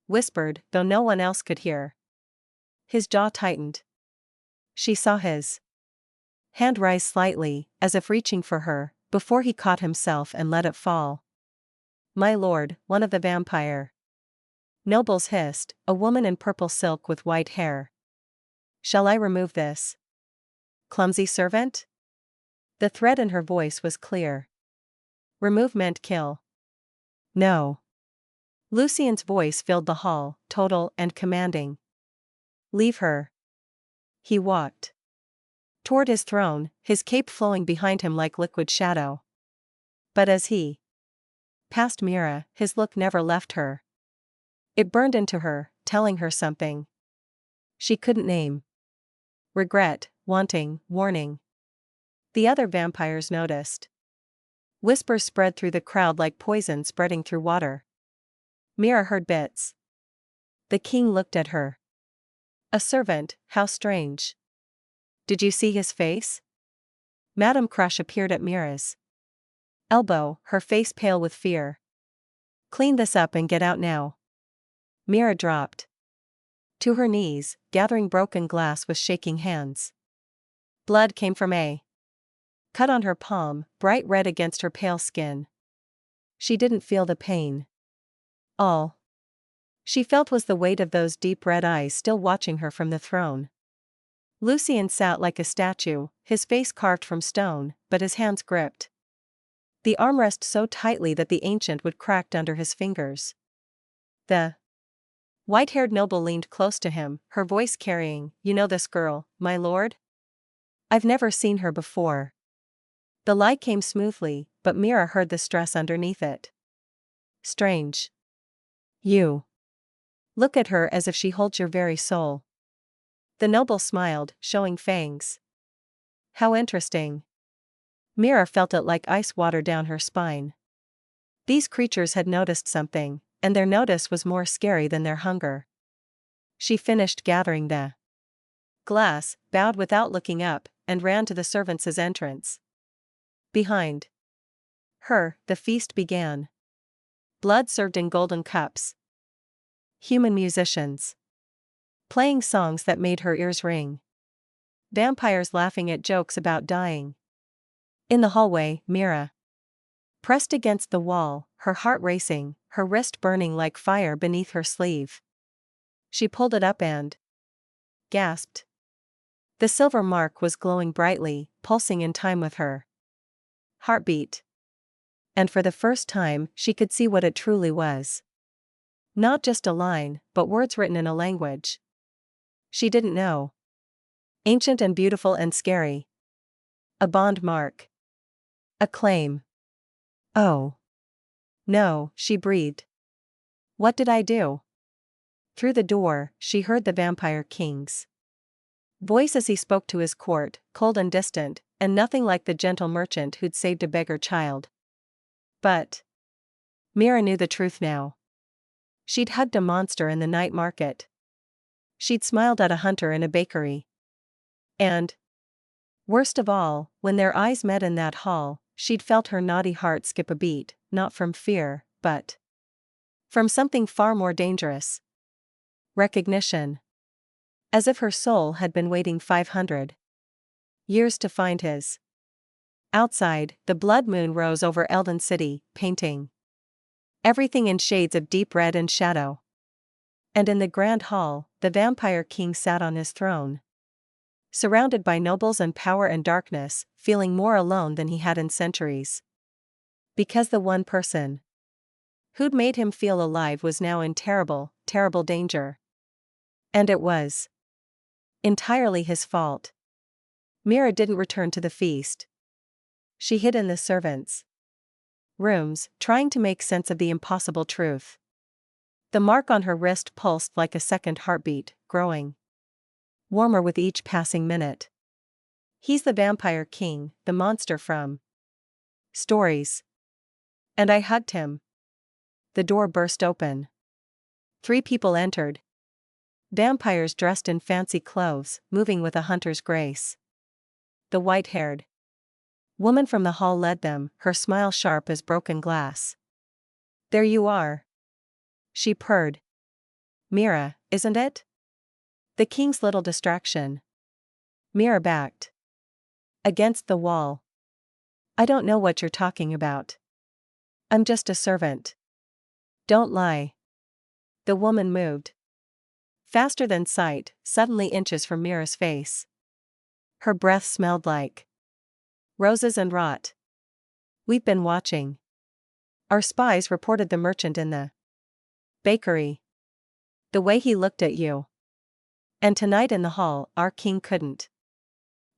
Whispered, though no one else could hear. His jaw tightened. She saw his hand rise slightly, as if reaching for her, before he caught himself and let it fall. My lord, one of the vampire nobles hissed, a woman in purple silk with white hair. Shall I remove this clumsy servant? The threat in her voice was clear. Remove meant kill. No. Lucien's voice filled the hall, total and commanding. Leave her. He walked toward his throne, his cape flowing behind him like liquid shadow. But as he passed Mira, his look never left her. It burned into her, telling her something she couldn't name. Regret, wanting, warning. The other vampires noticed. Whispers spread through the crowd like poison spreading through water. Mira heard bits. The king looked at her. A servant, how strange. Did you see his face? Madame Crush appeared at Mira's elbow, her face pale with fear. Clean this up and get out now. Mira dropped to her knees, gathering broken glass with shaking hands. Blood came from a cut on her palm, bright red against her pale skin. She didn't feel the pain. All she felt was the weight of those deep red eyes still watching her from the throne. Lucien sat like a statue, his face carved from stone, but his hands gripped the armrest so tightly that the ancient wood cracked under his fingers. The white-haired noble leaned close to him, her voice carrying, You know this girl, my lord? I've never seen her before. The lie came smoothly, but Mira heard the stress underneath it. Strange. You. Look at her as if she holds your very soul. The noble smiled, showing fangs. How interesting. Mira felt it like ice water down her spine. These creatures had noticed something, and their notice was more scary than their hunger. She finished gathering the glass, bowed without looking up, and ran to the servants' entrance. Behind her, the feast began. Blood served in golden cups. Human musicians playing songs that made her ears ring. Vampires laughing at jokes about dying. In the hallway, Mira pressed against the wall, her heart racing, her wrist burning like fire beneath her sleeve. She pulled it up and gasped. The silver mark was glowing brightly, pulsing in time with her heartbeat. And for the first time, she could see what it truly was. Not just a line, but words written in a language she didn't know. Ancient and beautiful and scary. A bond mark. A claim. Oh. No, she breathed. What did I do? Through the door, she heard the Vampire King's voice as he spoke to his court, cold and distant, and nothing like the gentle merchant who'd saved a beggar child. But Mira knew the truth now. She'd hugged a monster in the night market. She'd smiled at a hunter in a bakery. And, worst of all, when their eyes met in that hall, she'd felt her naughty heart skip a beat, not from fear, but from something far more dangerous. Recognition. As if her soul had been waiting 500 years to find his. Outside, the blood moon rose over Eldon City, painting everything in shades of deep red and shadow. And in the grand hall, the Vampire King sat on his throne, surrounded by nobles and power and darkness, feeling more alone than he had in centuries. Because the one person who'd made him feel alive was now in terrible, terrible danger. And it was entirely his fault. Mira didn't return to the feast. She hid in the servants' rooms, trying to make sense of the impossible truth. The mark on her wrist pulsed like a second heartbeat, growing warmer with each passing minute. He's the Vampire King, the monster from stories. And I hugged him. The door burst open. 3 people entered. Vampires dressed in fancy clothes, moving with a hunter's grace. The white-haired woman from the hall led them, her smile sharp as broken glass. There you are. She purred. Mira, isn't it? The king's little distraction. Mira backed against the wall. I don't know what you're talking about. I'm just a servant. Don't lie. The woman moved faster than sight, suddenly inches from Mira's face. Her breath smelled like roses and rot. We've been watching. Our spies reported the merchant in the bakery. The way he looked at you. And tonight in the hall, our king couldn't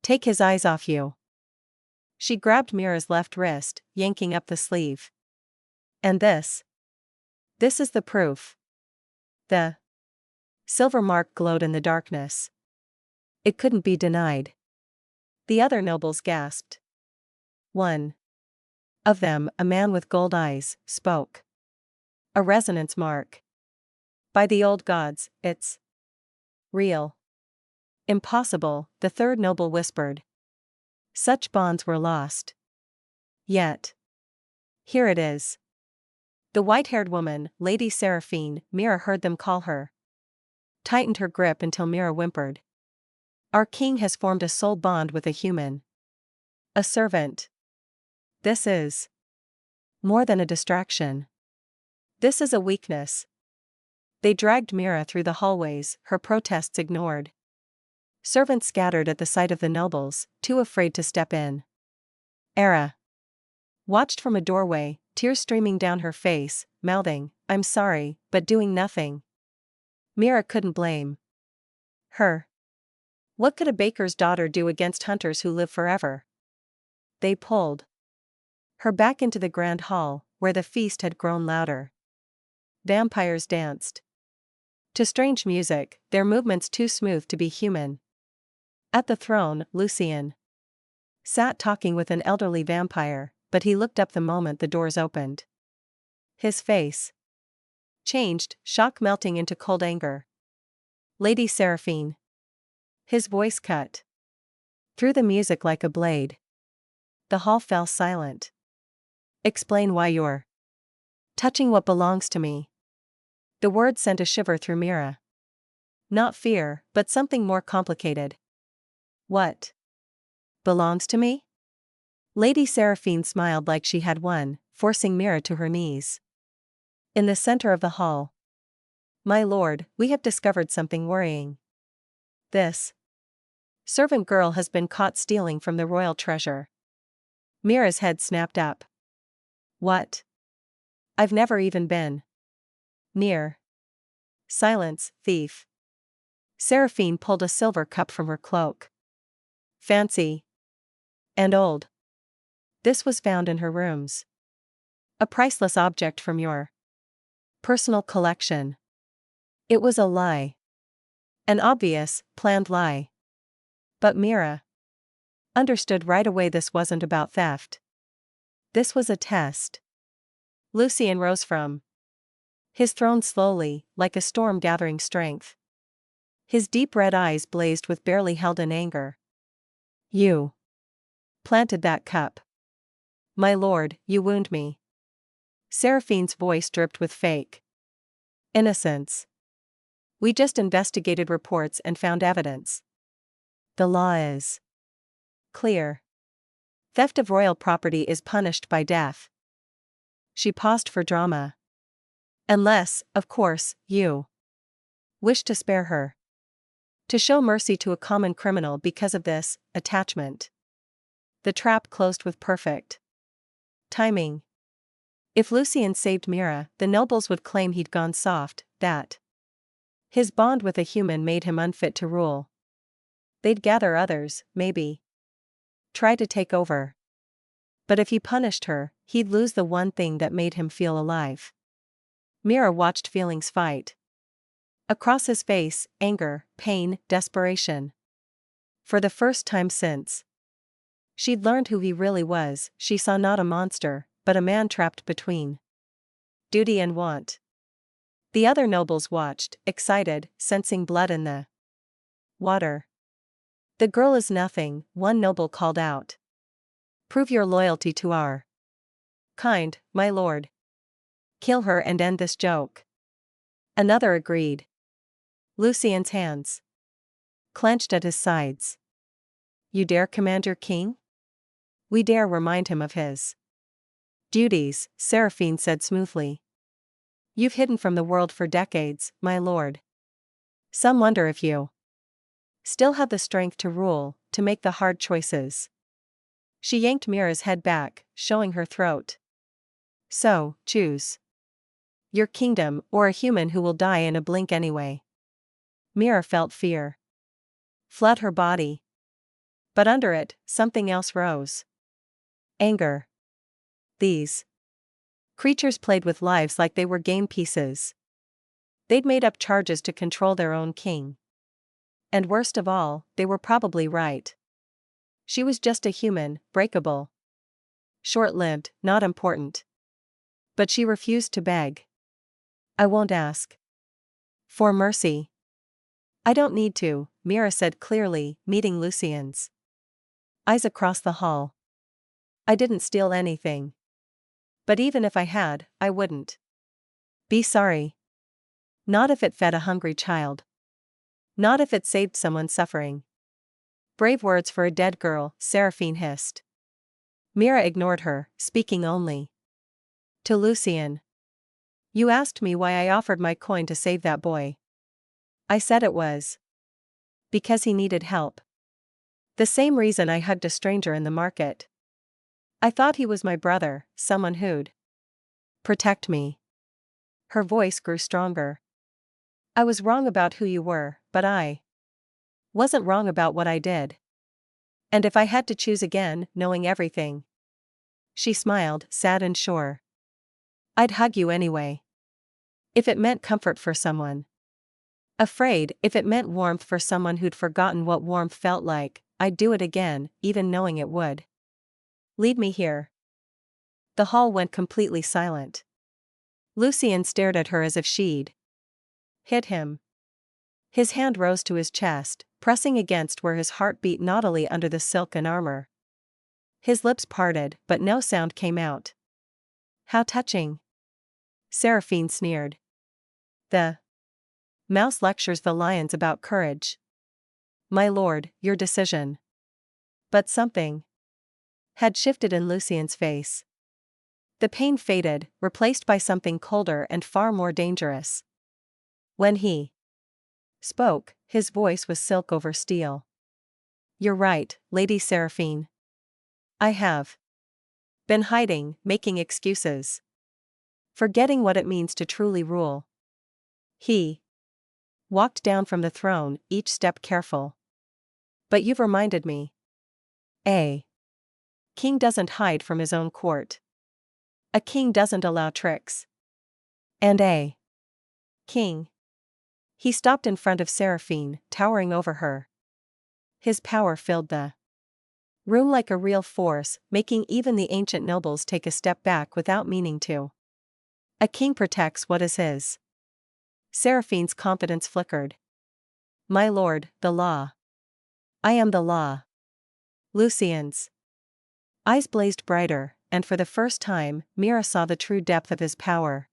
take his eyes off you. She grabbed Mira's left wrist, yanking up the sleeve. And this is the proof. The silver mark glowed in the darkness. It couldn't be denied. The other nobles gasped. One of them, a man with gold eyes, spoke. A resonance mark. By the old gods, it's real. Impossible, the third noble whispered. Such bonds were lost. Yet. Here it is. The white-haired woman, Lady Seraphine, Mira heard them call her, tightened her grip until Mira whimpered. Our king has formed a soul bond with a human. A servant. This is more than a distraction. This is a weakness. They dragged Mira through the hallways, her protests ignored. Servants scattered at the sight of the nobles, too afraid to step in. Era watched from a doorway, tears streaming down her face, mouthing, I'm sorry, but doing nothing. Mira couldn't blame her. What could a baker's daughter do against hunters who live forever? they pulled her back into the grand hall, where the feast had grown louder. Vampires danced to strange music, their movements too smooth to be human. At the throne, Lucien sat talking with an elderly vampire, but he looked up the moment the doors opened. His face changed, shock melting into cold anger. Lady Seraphine. His voice cut through the music like a blade. The hall fell silent. Explain why you're touching what belongs to me. The word sent a shiver through Mira. Not fear, but something more complicated. What belongs to me? Lady Seraphine smiled like she had won, forcing Mira to her knees. In the center of the hall. My lord, we have discovered something worrying. This servant girl has been caught stealing from the royal treasure. Mira's head snapped up. What? I've never even been near. Silence, thief. Seraphine pulled a silver cup from her cloak. Fancy. And old. This was found in her rooms. A priceless object from your personal collection. It was a lie. An obvious, planned lie. But Mira understood right away this wasn't about theft. This was a test. Lucien rose from his throne slowly, like a storm gathering strength. His deep red eyes blazed with barely held in anger. You planted that cup. My lord, you wound me. Seraphine's voice dripped with fake innocence. We just investigated reports and found evidence. The law is clear. Theft of royal property is punished by death. She paused for drama. Unless, of course, you wish to spare her. To show mercy to a common criminal because of this attachment. The trap closed with perfect timing. If Lucien saved Mira, the nobles would claim he'd gone soft, that his bond with a human made him unfit to rule. They'd gather others, maybe. Try to take over. But if he punished her, he'd lose the one thing that made him feel alive. Mira watched feelings fight. Across his face, anger, pain, desperation. For the first time since she'd learned who he really was, she saw not a monster, but a man trapped between duty and want. The other nobles watched, excited, sensing blood in the water. The girl is nothing, one noble called out. Prove your loyalty to our kind, my lord. Kill her and end this joke. Another agreed. Lucien's hands clenched at his sides. You dare command your king? We dare remind him of his duties, Seraphine said smoothly. You've hidden from the world for decades, my lord. Some wonder if you still have the strength to rule, to make the hard choices. She yanked Mira's head back, showing her throat. So, choose your kingdom or a human who will die in a blink anyway. Mira felt fear flood her body. But under it, something else rose. Anger. These creatures played with lives like they were game pieces. They'd made up charges to control their own king. And worst of all, they were probably right. She was just a human, breakable. Short-lived, not important. But she refused to beg. I won't ask for mercy. I don't need to, Mira said clearly, meeting Lucien's eyes across the hall. I didn't steal anything. But even if I had, I wouldn't be sorry. Not if it fed a hungry child. Not if it saved someone suffering. Brave words for a dead girl, Seraphine hissed. Mira ignored her, speaking only to Lucien. You asked me why I offered my coin to save that boy. I said it was because he needed help. The same reason I hugged a stranger in the market. I thought he was my brother, someone who'd protect me. Her voice grew stronger. I was wrong about who you were, but I wasn't wrong about what I did. And if I had to choose again, knowing everything. She smiled, sad and sure. I'd hug you anyway. If it meant comfort for someone. Afraid, if it meant warmth for someone who'd forgotten what warmth felt like, I'd do it again, even knowing it would. Lead me here. The hall went completely silent. Lucian stared at her as if she'd hit him. His hand rose to his chest, pressing against where his heart beat naughtily under the silk and armor. His lips parted, but no sound came out. How touching. Seraphine sneered. The mouse lectures the lions about courage. My lord, your decision. But something had shifted in Lucian's face. The pain faded, replaced by something colder and far more dangerous. When he spoke, his voice was silk over steel. You're right, Lady Seraphine. I have been hiding, making excuses. Forgetting what it means to truly rule. He walked down from the throne, each step careful. But you've reminded me. A king doesn't hide from his own court. A king doesn't allow tricks. And a king. He stopped in front of Seraphine, towering over her. His power filled the room like a real force, making even the ancient nobles take a step back without meaning to. A king protects what is his. Seraphine's confidence flickered. My lord, the law. I am the law. Lucian's eyes blazed brighter, and for the first time, Mira saw the true depth of his power.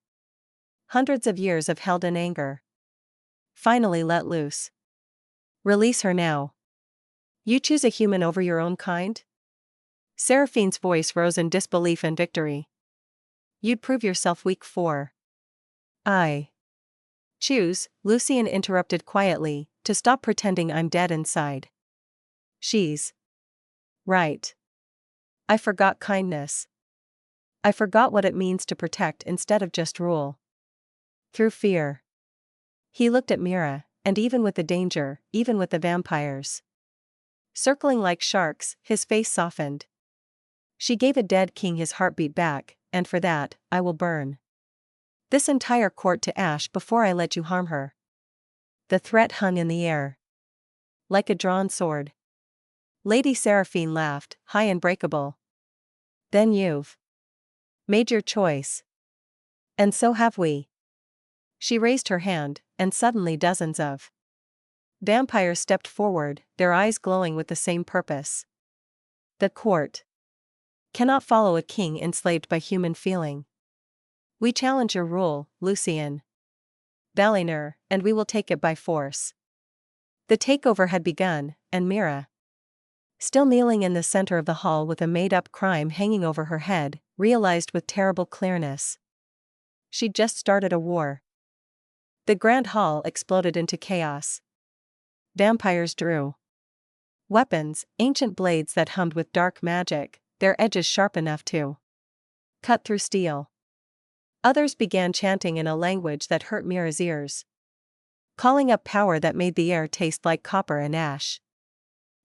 Hundreds of years of held-in anger. Finally let loose. Release her now. You choose a human over your own kind? Seraphine's voice rose in disbelief and victory. You'd prove yourself weak for. I choose, Lucian interrupted quietly, to stop pretending I'm dead inside. She's right. I forgot kindness. I forgot what it means to protect instead of just rule. Through fear. He looked at Mira, and even with the danger, even with the vampires circling like sharks, his face softened. She gave a dead king his heartbeat back, and for that, I will burn this entire court to ash before I let you harm her. The threat hung in the air. Like a drawn sword. Lady Seraphine laughed, high and breakable. Then you've made your choice. And so have we. She raised her hand, and suddenly dozens of vampires stepped forward, their eyes glowing with the same purpose. The court cannot follow a king enslaved by human feeling. We challenge your rule, Lucian Balinur, and we will take it by force. The takeover had begun, and Mira, still kneeling in the center of the hall with a made-up crime hanging over her head, realized with terrible clearness. She'd just started a war. The grand hall exploded into chaos. Vampires drew weapons, ancient blades that hummed with dark magic, their edges sharp enough to cut through steel. Others began chanting in a language that hurt Mira's ears, calling up power that made the air taste like copper and ash.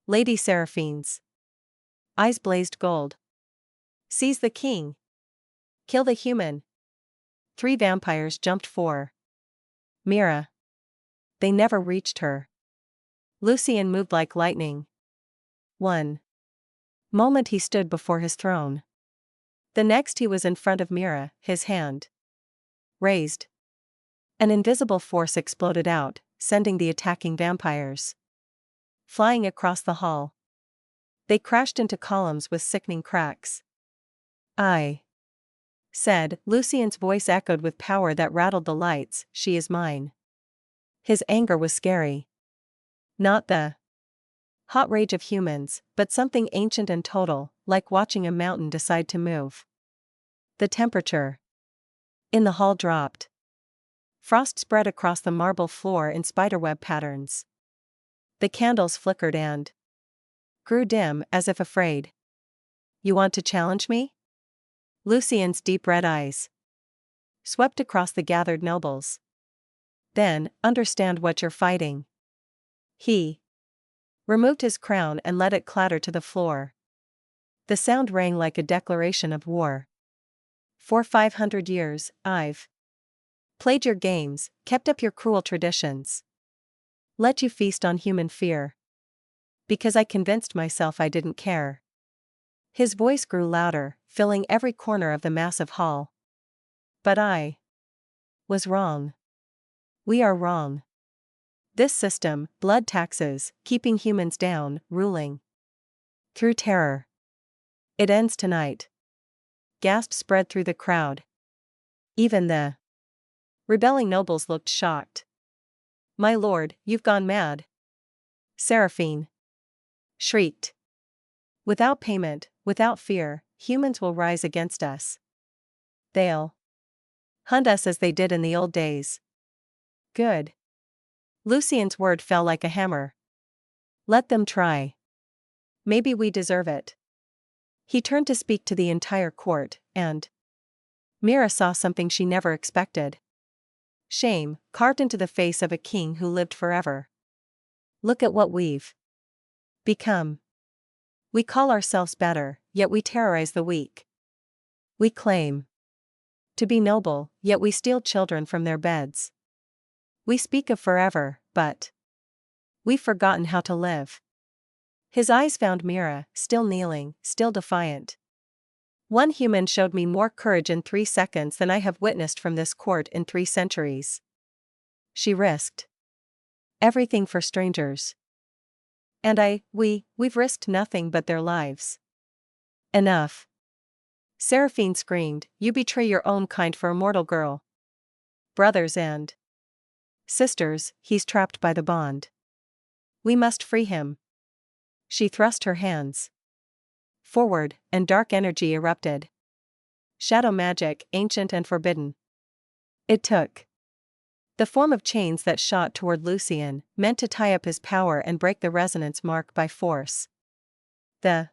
Lady Seraphine's eyes blazed gold. Seize the king. Kill the human. 3 vampires jumped for Mira. They never reached her. Lucian moved like lightning. One moment he stood before his throne. The next he was in front of Mira, his hand raised. An invisible force exploded out, sending the attacking vampires flying across the hall. They crashed into columns with sickening cracks. I said, Lucian's voice echoed with power that rattled the lights, she is mine. His anger was scary. Not the hot rage of humans, but something ancient and total, like watching a mountain decide to move. The temperature in the hall dropped. Frost spread across the marble floor in spiderweb patterns. The candles flickered and grew dim, as if afraid. You want to challenge me? Lucian's deep red eyes swept across the gathered nobles. Then, understand what you're fighting. He removed his crown and let it clatter to the floor. The sound rang like a declaration of war. For 500 years, I've played your games, kept up your cruel traditions. Let you feast on human fear. Because I convinced myself I didn't care. His voice grew louder, filling every corner of the massive hall. But I was wrong. We are wrong. This system, blood taxes, keeping humans down, ruling through terror. It ends tonight. Gasps spread through the crowd. Even the rebelling nobles looked shocked. My lord, you've gone mad. Seraphine shrieked. Without payment, without fear, humans will rise against us. They'll hunt us as they did in the old days. Good. Lucien's word fell like a hammer. Let them try. Maybe we deserve it. He turned to speak to the entire court, and Mira saw something she never expected. Shame, carved into the face of a king who lived forever. Look at what we've become. We call ourselves better, yet we terrorize the weak. We claim to be noble, yet we steal children from their beds. We speak of forever, but we've forgotten how to live. His eyes found Mira, still kneeling, still defiant. One human showed me more courage in 3 seconds than I have witnessed from this court in 3 centuries. She risked everything for strangers. And we've risked nothing but their lives. Enough. Seraphine screamed, you betray your own kind for a mortal girl. Brothers and sisters, he's trapped by the bond. We must free him. She thrust her hands forward, and dark energy erupted. Shadow magic, ancient and forbidden. It took the form of chains that shot toward Lucien, meant to tie up his power and break the resonance mark by force. The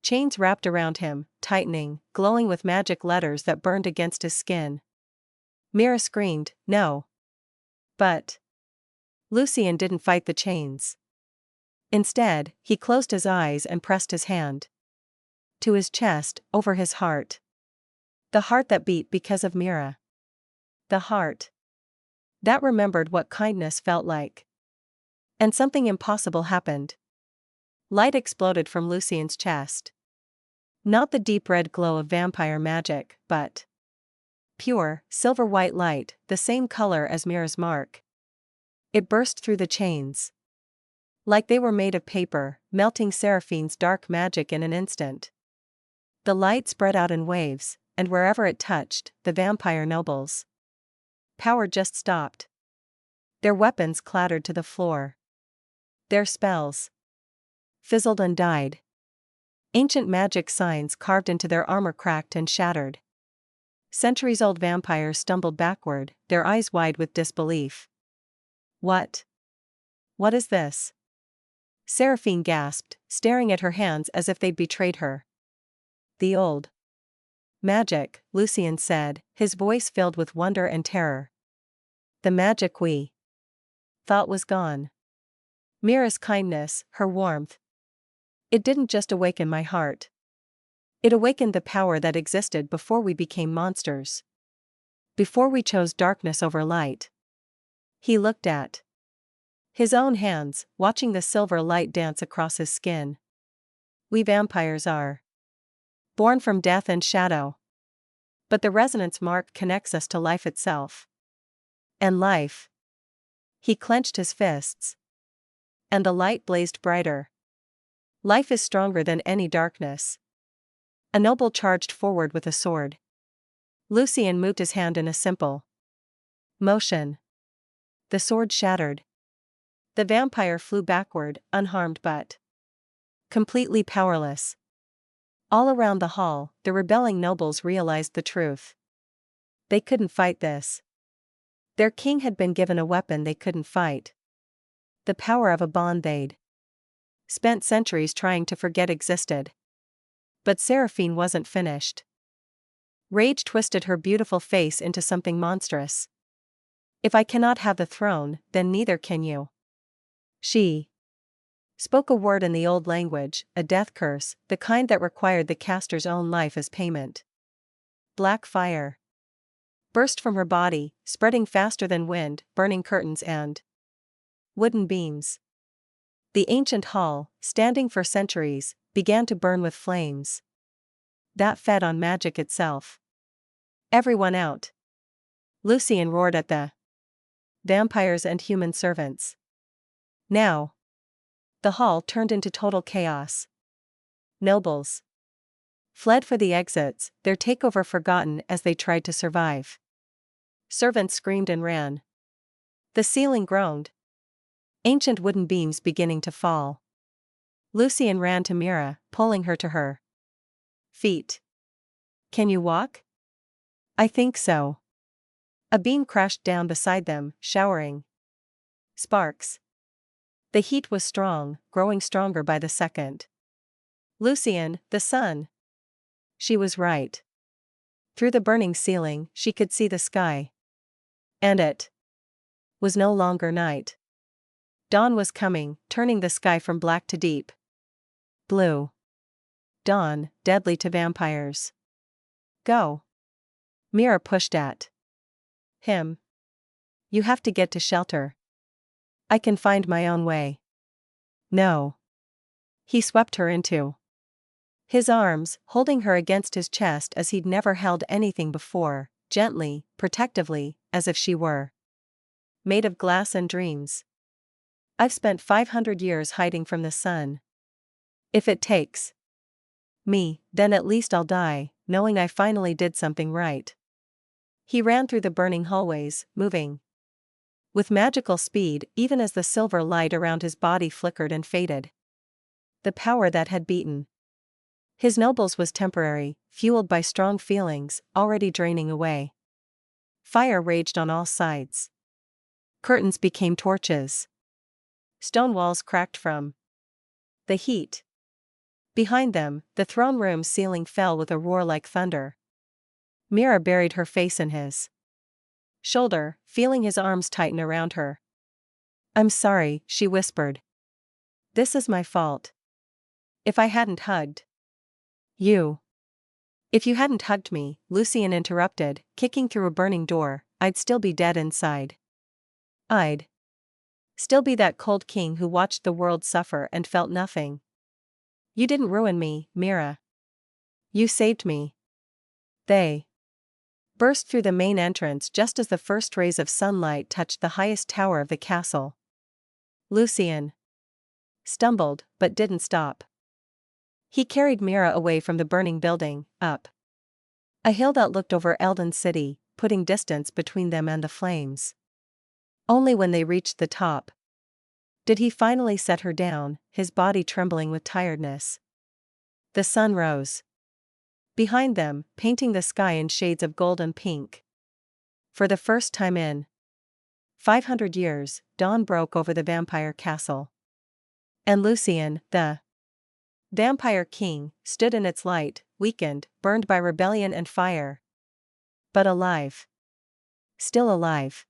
chains wrapped around him, tightening, glowing with magic letters that burned against his skin. Mira screamed, no. But Lucien didn't fight the chains. Instead, he closed his eyes and pressed his hand to his chest, over his heart. The heart that beat because of Mira. The heart that remembered what kindness felt like. And something impossible happened. Light exploded from Lucien's chest. Not the deep red glow of vampire magic, but pure, silver-white light, the same color as Mira's mark. It burst through the chains. Like they were made of paper, melting Seraphine's dark magic in an instant. The light spread out in waves, and wherever it touched, the vampire nobles' power just stopped. Their weapons clattered to the floor. Their spells fizzled and died. Ancient magic signs carved into their armor cracked and shattered. Centuries-old vampires stumbled backward, their eyes wide with disbelief. What is this? Seraphine gasped, staring at her hands as if they'd betrayed her. The old magic, Lucien said, his voice filled with wonder and terror. The magic we thought was gone. Mira's kindness, her warmth. It didn't just awaken my heart. It awakened the power that existed before we became monsters. Before we chose darkness over light. He looked at his own hands, watching the silver light dance across his skin. We vampires are born from death and shadow. But the resonance mark connects us to life itself. And life. He clenched his fists. And the light blazed brighter. Life is stronger than any darkness. A noble charged forward with a sword. Lucien moved his hand in a simple motion. The sword shattered. The vampire flew backward, unharmed but completely powerless. All around the hall, the rebelling nobles realized the truth. They couldn't fight this. Their king had been given a weapon they couldn't fight. The power of a bond they'd spent centuries trying to forget existed. But Seraphine wasn't finished. Rage twisted her beautiful face into something monstrous. If I cannot have the throne, then neither can you. She spoke a word in the old language, a death curse, the kind that required the caster's own life as payment. Black fire burst from her body, spreading faster than wind, burning curtains and wooden beams. The ancient hall, standing for centuries, began to burn with flames that fed on magic itself. Everyone out! Lucian roared at the vampires and human servants. Now! The hall turned into total chaos. Nobles fled for the exits, their takeover forgotten as they tried to survive. Servants screamed and ran. The ceiling groaned. Ancient wooden beams beginning to fall. Lucian ran to Mira, pulling her to her feet. Can you walk? I think so. A beam crashed down beside them, showering sparks. The heat was strong, growing stronger by the second. Lucian, the sun. She was right. Through the burning ceiling, she could see the sky. And it was no longer night. Dawn was coming, turning the sky from black to deep blue. Dawn, deadly to vampires. Go. Mira pushed at him. You have to get to shelter. I can find my own way. No. He swept her into his arms, holding her against his chest as he'd never held anything before, gently, protectively, as if she were made of glass and dreams. I've spent 500 years hiding from the sun. If it takes me, then at least I'll die, knowing I finally did something right. He ran through the burning hallways, moving with magical speed even as the silver light around his body flickered and faded. The power that had beaten his nobles was temporary, fueled by strong feelings, already draining away. Fire raged on all sides. Curtains became torches. Stone walls cracked from the heat. Behind them, the throne room's ceiling fell with a roar like thunder. Mira buried her face in his shoulder, feeling his arms tighten around her. I'm sorry, she whispered. This is my fault. If I hadn't hugged you. If you hadn't hugged me, Lucian interrupted, kicking through a burning door, I'd still be dead inside. I'd still be that cold king who watched the world suffer and felt nothing. You didn't ruin me, Mira. You saved me. They burst through the main entrance just as the first rays of sunlight touched the highest tower of the castle. Lucian stumbled, but didn't stop. He carried Mira away from the burning building, up a hill that looked over Eldon City, putting distance between them and the flames. Only when they reached the top did he finally set her down, his body trembling with tiredness. The sun rose behind them, painting the sky in shades of gold and pink. For the first time in 500 years, dawn broke over the vampire castle. And Lucian, the vampire king, stood in its light, weakened, burned by rebellion and fire. But alive. Still alive.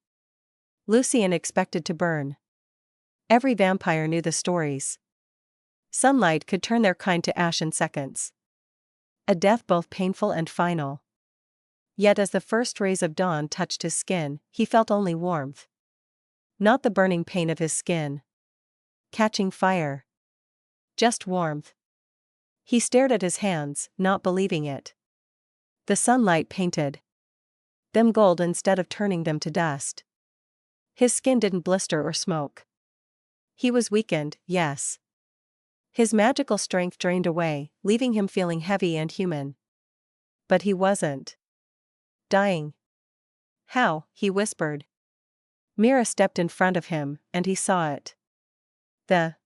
Lucian expected to burn. Every vampire knew the stories. Sunlight could turn their kind to ash in seconds. A death both painful and final. Yet as the first rays of dawn touched his skin, he felt only warmth. Not the burning pain of his skin catching fire. Just warmth. He stared at his hands, not believing it. The sunlight painted them gold instead of turning them to dust. His skin didn't blister or smoke. He was weakened, yes. His magical strength drained away, leaving him feeling heavy and human. But he wasn't dying. How? He whispered. Mira stepped in front of him, and he saw it. The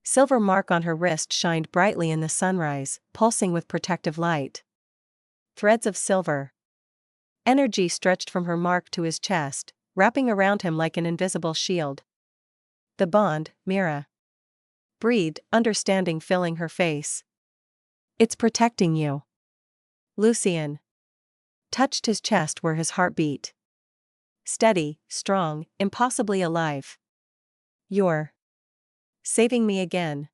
silver mark on her wrist shined brightly in the sunrise, pulsing with protective light. Threads of silver energy stretched from her mark to his chest, wrapping around him like an invisible shield. The bond, Mira breathed, understanding filling her face. It's protecting you. Lucian touched his chest where his heart beat. Steady, strong, impossibly alive. You're Saving me again.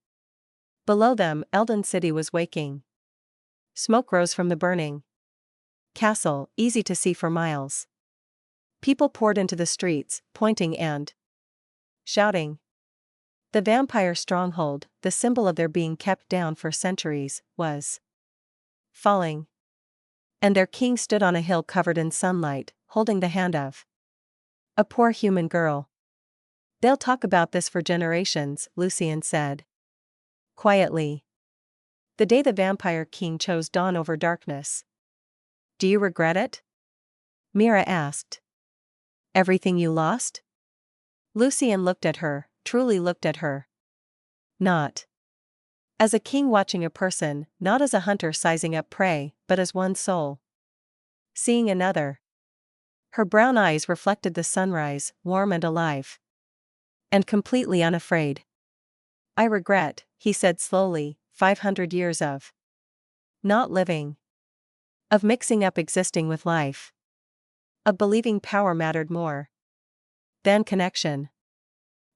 Below them, Eldon City was waking. Smoke rose from the burning castle, easy to see for miles. People poured into the streets, pointing and shouting. The vampire stronghold, the symbol of their being kept down for centuries, was falling. And their king stood on a hill covered in sunlight, holding the hand of a poor human girl. They'll talk about this for generations, Lucian said quietly. The day the vampire king chose dawn over darkness. Do you regret it? Mira asked. Everything you lost? Lucian looked at her, truly looked at her. Not as a king watching a person, not as a hunter sizing up prey, but as one soul seeing another. Her brown eyes reflected the sunrise, warm and alive. And completely unafraid. I regret, he said slowly, 500 years of not living. Of mixing up existing with life. Of believing power mattered more than connection.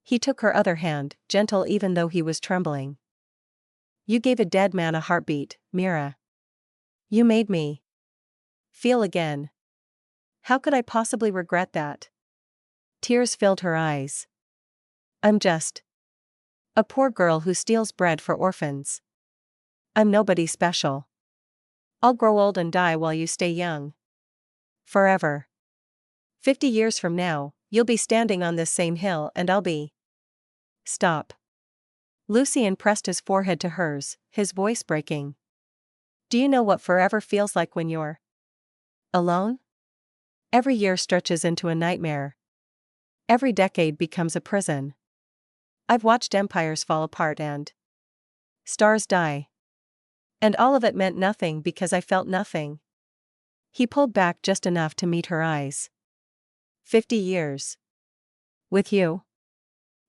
He took her other hand, gentle even though he was trembling. You gave a dead man a heartbeat, Mira. You made me feel again. How could I possibly regret that? Tears filled her eyes. I'm just a poor girl who steals bread for orphans. I'm nobody special. I'll grow old and die while you stay young. Forever. 50 years from now, you'll be standing on this same hill and I'll be. Stop. Lucian pressed his forehead to hers, his voice breaking. Do you know what forever feels like when you're alone? Every year stretches into a nightmare. Every decade becomes a prison. I've watched empires fall apart and stars die. And all of it meant nothing because I felt nothing. He pulled back just enough to meet her eyes. 50 years. With you?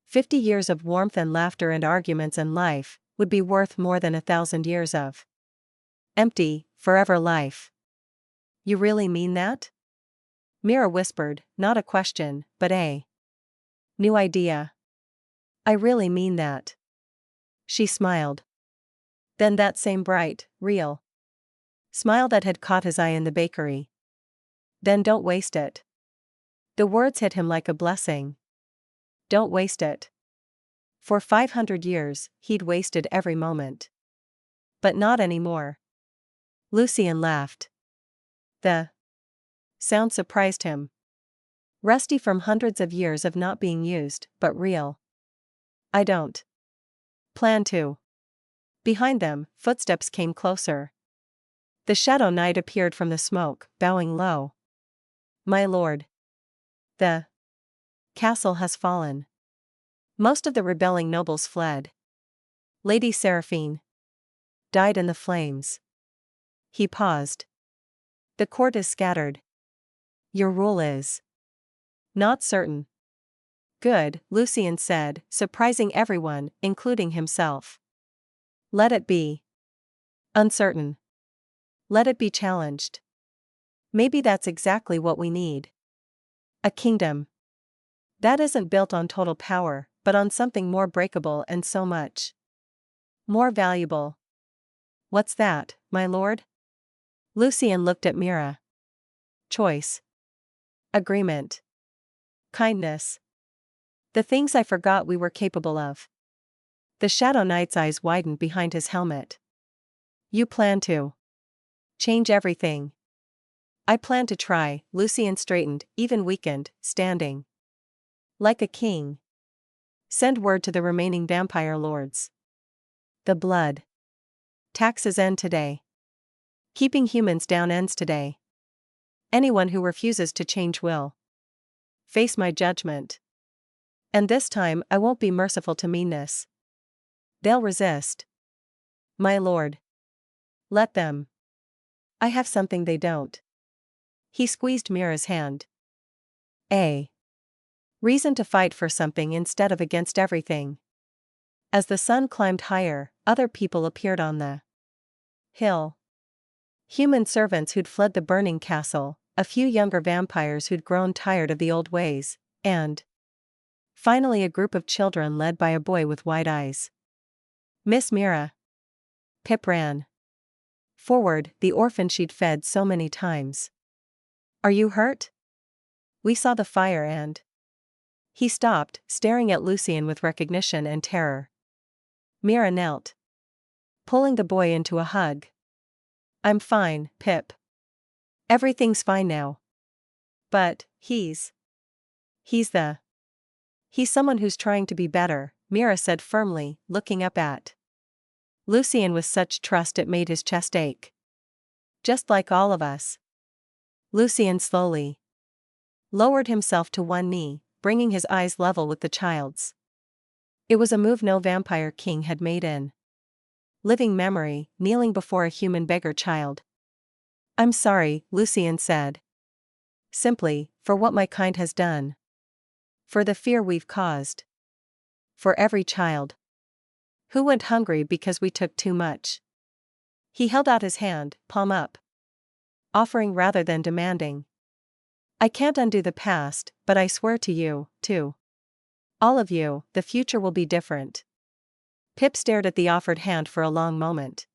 50 years of warmth and laughter and arguments and life would be worth more than 1,000 years of empty, forever life. You really mean that? Mira whispered, not a question, but a new idea. I really mean that. She smiled. Then that same bright, real smile that had caught his eye in the bakery. Then don't waste it. The words hit him like a blessing. Don't waste it. For 500 years, he'd wasted every moment. But not anymore. Lucian laughed. The sound surprised him. Rusty from hundreds of years of not being used, but real. I don't plan to. Behind them, footsteps came closer. The shadow knight appeared from the smoke, bowing low. My lord. The castle has fallen. Most of the rebelling nobles fled. Lady Seraphine died in the flames. He paused. The court is scattered. Your rule is not certain. Good, Lucian said, surprising everyone, including himself. Let it be uncertain. Let it be challenged. Maybe that's exactly what we need. A kingdom that isn't built on total power, but on something more breakable and so much more valuable. What's that, my lord? Lucian looked at Mira. Choice. Agreement. Kindness. The things I forgot we were capable of. The Shadow Knight's eyes widened behind his helmet. You plan to change everything. I plan to try, Lucian straightened, even weakened, standing like a king. Send word to the remaining vampire lords. The blood taxes end today. Keeping humans down ends today. Anyone who refuses to change will face my judgment. And this time I won't be merciful to meanness. They'll resist. My lord. Let them. I have something they don't. He squeezed Mira's hand. A reason to fight for something instead of against everything. As the sun climbed higher, other people appeared on the hill. Human servants who'd fled the burning castle, a few younger vampires who'd grown tired of the old ways, and Finally, a group of children led by a boy with wide eyes. Miss Mira. Pip ran forward, the orphan she'd fed so many times. Are you hurt? We saw the fire and. He stopped, staring at Lucien with recognition and terror. Mira knelt, pulling the boy into a hug. I'm fine, Pip. Everything's fine now. But, he's someone who's trying to be better, Mira said firmly, looking up at Lucien with such trust it made his chest ache. Just like all of us. Lucien slowly lowered himself to one knee, bringing his eyes level with the child's. It was a move no vampire king had made in living memory, kneeling before a human beggar child. I'm sorry, Lucien said. Simply, for what my kind has done. For the fear we've caused. For every child who went hungry because we took too much. He held out his hand, palm up, offering rather than demanding. I can't undo the past, but I swear to you, too. All of you, the future will be different. Pip stared at the offered hand for a long moment.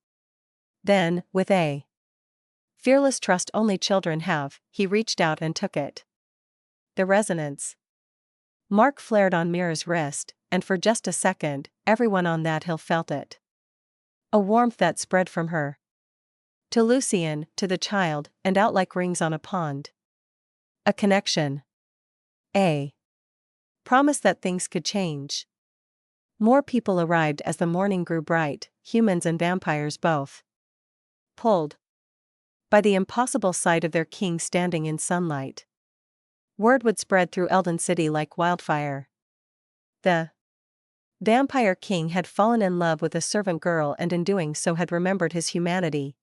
Then, with a fearless trust only children have, he reached out and took it. The resonance mark flared on Mira's wrist, and for just a second, everyone on that hill felt it. A warmth that spread from her to Lucien, to the child, and out like rings on a pond. A connection. A promise that things could change. More people arrived as the morning grew bright, humans and vampires both. Pulled by the impossible sight of their king standing in sunlight. Word would spread through Eldon City like wildfire. The vampire king had fallen in love with a servant girl and in doing so had remembered his humanity.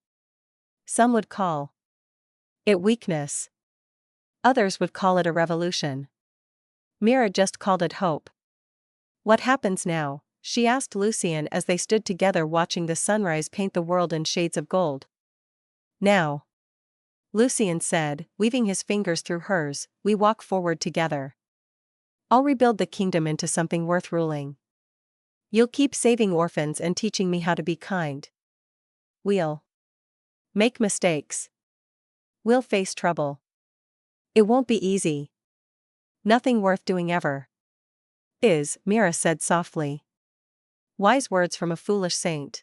Some would call it weakness. Others would call it a revolution. Mira just called it hope. What happens now? She asked Lucien as they stood together watching the sunrise paint the world in shades of gold. Now, Lucien said, weaving his fingers through hers, we walk forward together. I'll rebuild the kingdom into something worth ruling. You'll keep saving orphans and teaching me how to be kind. We'll make mistakes. We'll face trouble. It won't be easy. Nothing worth doing ever is, Mira said softly. Wise words from a foolish saint.